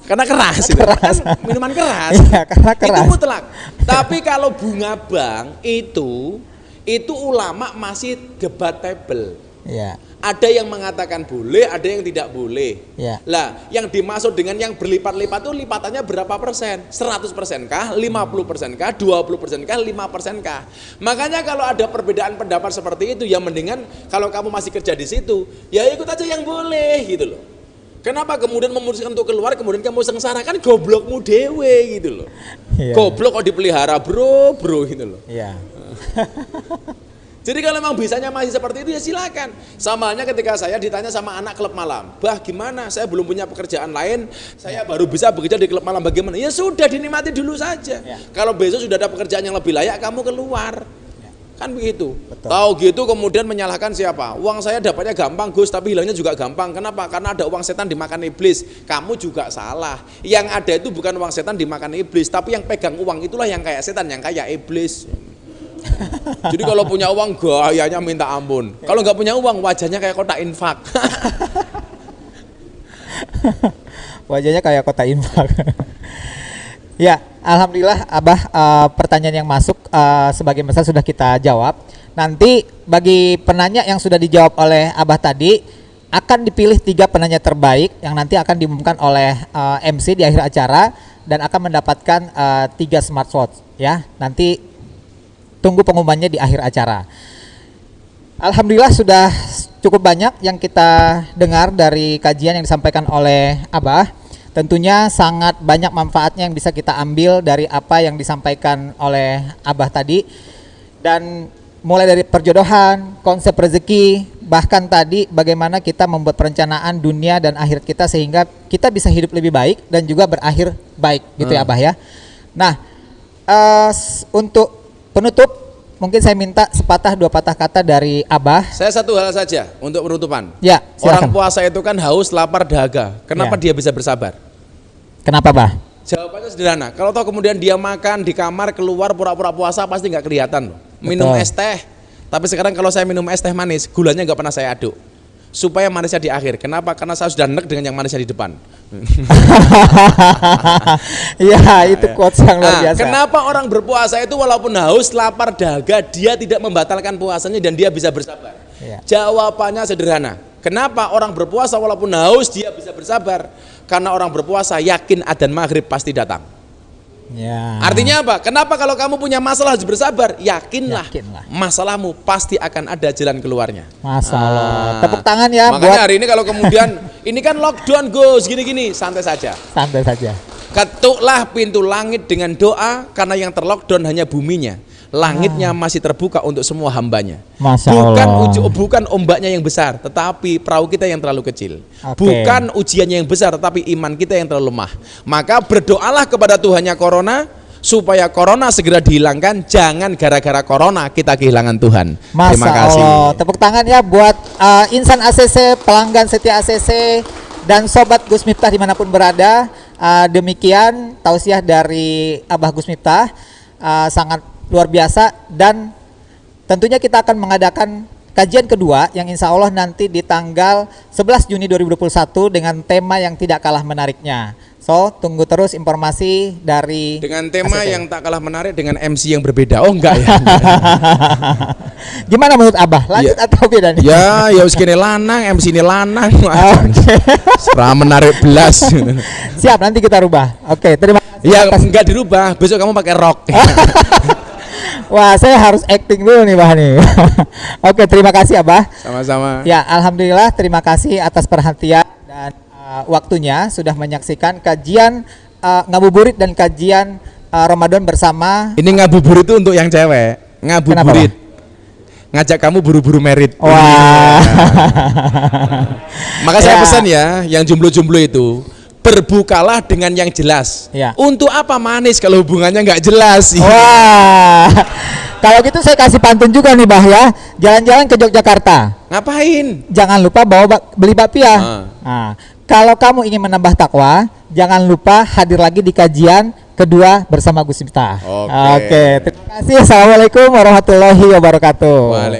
Karena keras. Kan minuman keras. Iya, karena keras. Itu mutlak. Tapi kalau bunga bank itu ulama masih debatable. Ya. Ada yang mengatakan boleh, ada yang tidak boleh. Ya. Lah, yang dimaksud dengan yang berlipat-lipat itu lipatannya berapa persen? 100% kah? 50% kah? 20% kah? 5% kah? Makanya kalau ada perbedaan pendapat seperti itu, ya mendingan kalau kamu masih kerja di situ, ya ikut aja yang boleh gitu loh. Kenapa kemudian memutuskan untuk keluar, kemudian kamu sengsara? Kan goblokmu dewe gitu loh. Ya. Goblok kok dipelihara bro gitu loh. Iya. Jadi kalau memang bisanya masih seperti itu ya silakan. Sama halnya ketika saya ditanya sama anak klub malam, "Bah, gimana? Saya belum punya pekerjaan lain, saya baru bisa bekerja di klub malam, bagaimana?" Ya sudah, dinikmati dulu saja. Ya. Kalau besok sudah ada pekerjaan yang lebih layak, kamu keluar. Ya. Kan begitu. Betul. Tahu gitu kemudian menyalahkan siapa? Uang saya dapatnya gampang Gus, tapi hilangnya juga gampang. Kenapa? Karena ada uang setan dimakan iblis. Kamu juga salah. Yang ada itu bukan uang setan dimakan iblis, tapi yang pegang uang itulah yang kayak setan, yang kayak iblis. Jadi kalau punya uang gayanya minta ampun. Kalau nggak punya uang wajahnya kayak kotak infak. Wajahnya kayak kota infak. Ya, alhamdulillah Abah, pertanyaan yang masuk sebagian besar sudah kita jawab. Nanti bagi penanya yang sudah dijawab oleh Abah tadi, akan dipilih 3 penanya terbaik yang nanti akan diumumkan oleh MC di akhir acara dan akan mendapatkan 3 smartwatch ya. Nanti tunggu pengumumannya di akhir acara. Alhamdulillah sudah cukup banyak yang kita dengar dari kajian yang disampaikan oleh Abah. Tentunya sangat banyak manfaatnya yang bisa kita ambil dari apa yang disampaikan oleh Abah tadi. Dan mulai dari perjodohan, konsep rezeki, bahkan tadi bagaimana kita membuat perencanaan dunia dan akhirat kita sehingga kita bisa hidup lebih baik dan juga berakhir baik gitu ya Abah ya. Nah, untuk penutup, mungkin saya minta sepatah 2 patah kata dari Abah. Saya satu hal saja untuk penutupan. Ya, silakan. Orang puasa itu kan haus, lapar, dahaga. Kenapa dia bisa bersabar? Kenapa, Bah? Jawabannya sederhana. Kalau tahu kemudian dia makan di kamar, keluar pura-pura puasa pasti nggak kelihatan loh. Minum es teh. Tapi sekarang kalau saya minum es teh manis, gulanya nggak pernah saya aduk. Supaya manisnya di akhir. Kenapa? Karena saya sudah nek dengan yang manisnya di depan. Ya, itu quotes yang luar biasa. Kenapa orang berpuasa itu walaupun haus, lapar, dahaga, dia tidak membatalkan puasanya dan dia bisa bersabar? Ya. Jawabannya sederhana. Kenapa orang berpuasa walaupun haus dia bisa bersabar? Karena orang berpuasa yakin adzan maghrib pasti datang. Ya. Artinya apa? Kenapa kalau kamu punya masalah harus bersabar? Yakinlah. Masalahmu pasti akan ada jalan keluarnya. Masalah. Tepuk tangan ya. Makanya buat hari ini kalau kemudian ini kan lockdown Gus, gini-gini, santai saja. Santai saja. Ketuklah pintu langit dengan doa karena yang terlockdown hanya buminya. Langitnya masih terbuka untuk semua hambanya. Masya Allah. Bukan ombaknya yang besar, tetapi perahu kita yang terlalu kecil. Bukan ujiannya yang besar, tetapi iman kita yang terlalu lemah. Maka berdoalah kepada Tuhannya corona supaya corona segera dihilangkan. Jangan gara-gara corona kita kehilangan Tuhan. Masya Terima kasih. Allah. Tepuk tangan ya buat insan ACC, pelanggan setia ACC dan sobat Gus Miftah dimanapun berada. Demikian tausiah dari Abah Gus Miftah, sangat luar biasa dan tentunya kita akan mengadakan kajian kedua yang insya Allah nanti di tanggal 11 Juni 2021 dengan tema yang tidak kalah menariknya. So, tunggu terus informasi dari Dengan tema ACT. yang tak kalah menarik dengan MC yang berbeda. Oh enggak ya? Gimana menurut Abah? Lanjut Ya. atau beda nih? Ya, ya wis kene lanang, MC ini lanang. Oke. Serah menarik belas. Siap, nanti kita rubah. Oke, terima kasih. Ya atas- enggak dirubah. Besok kamu pakai rok. Wah, saya harus acting dulu nih, Bah nih. Oke, terima kasih Abah. Sama-sama. Ya, alhamdulillah, terima kasih atas perhatian dan waktunya sudah menyaksikan kajian ngabuburit dan kajian Ramadan bersama. Ini ngabuburit itu untuk yang cewek. Ngabuburit. Ngajak kamu buru-buru merit. Wah. Maka saya Ya. pesan ya, yang jomblo-jomblo itu berbukalah dengan yang jelas. Ya. Untuk apa manis kalau hubungannya nggak jelas? Wah. Kalau gitu saya kasih pantun juga nih, Bah ya. Jalan-jalan ke Yogyakarta. Ngapain? Jangan lupa beli bakpia. Ah. Nah, kalau kamu ingin menambah takwa, jangan lupa hadir lagi di kajian kedua bersama Gus Miftah. Oke. Oke, terima kasih. Assalamualaikum warahmatullahi wabarakatuh. Waalaikumsalam.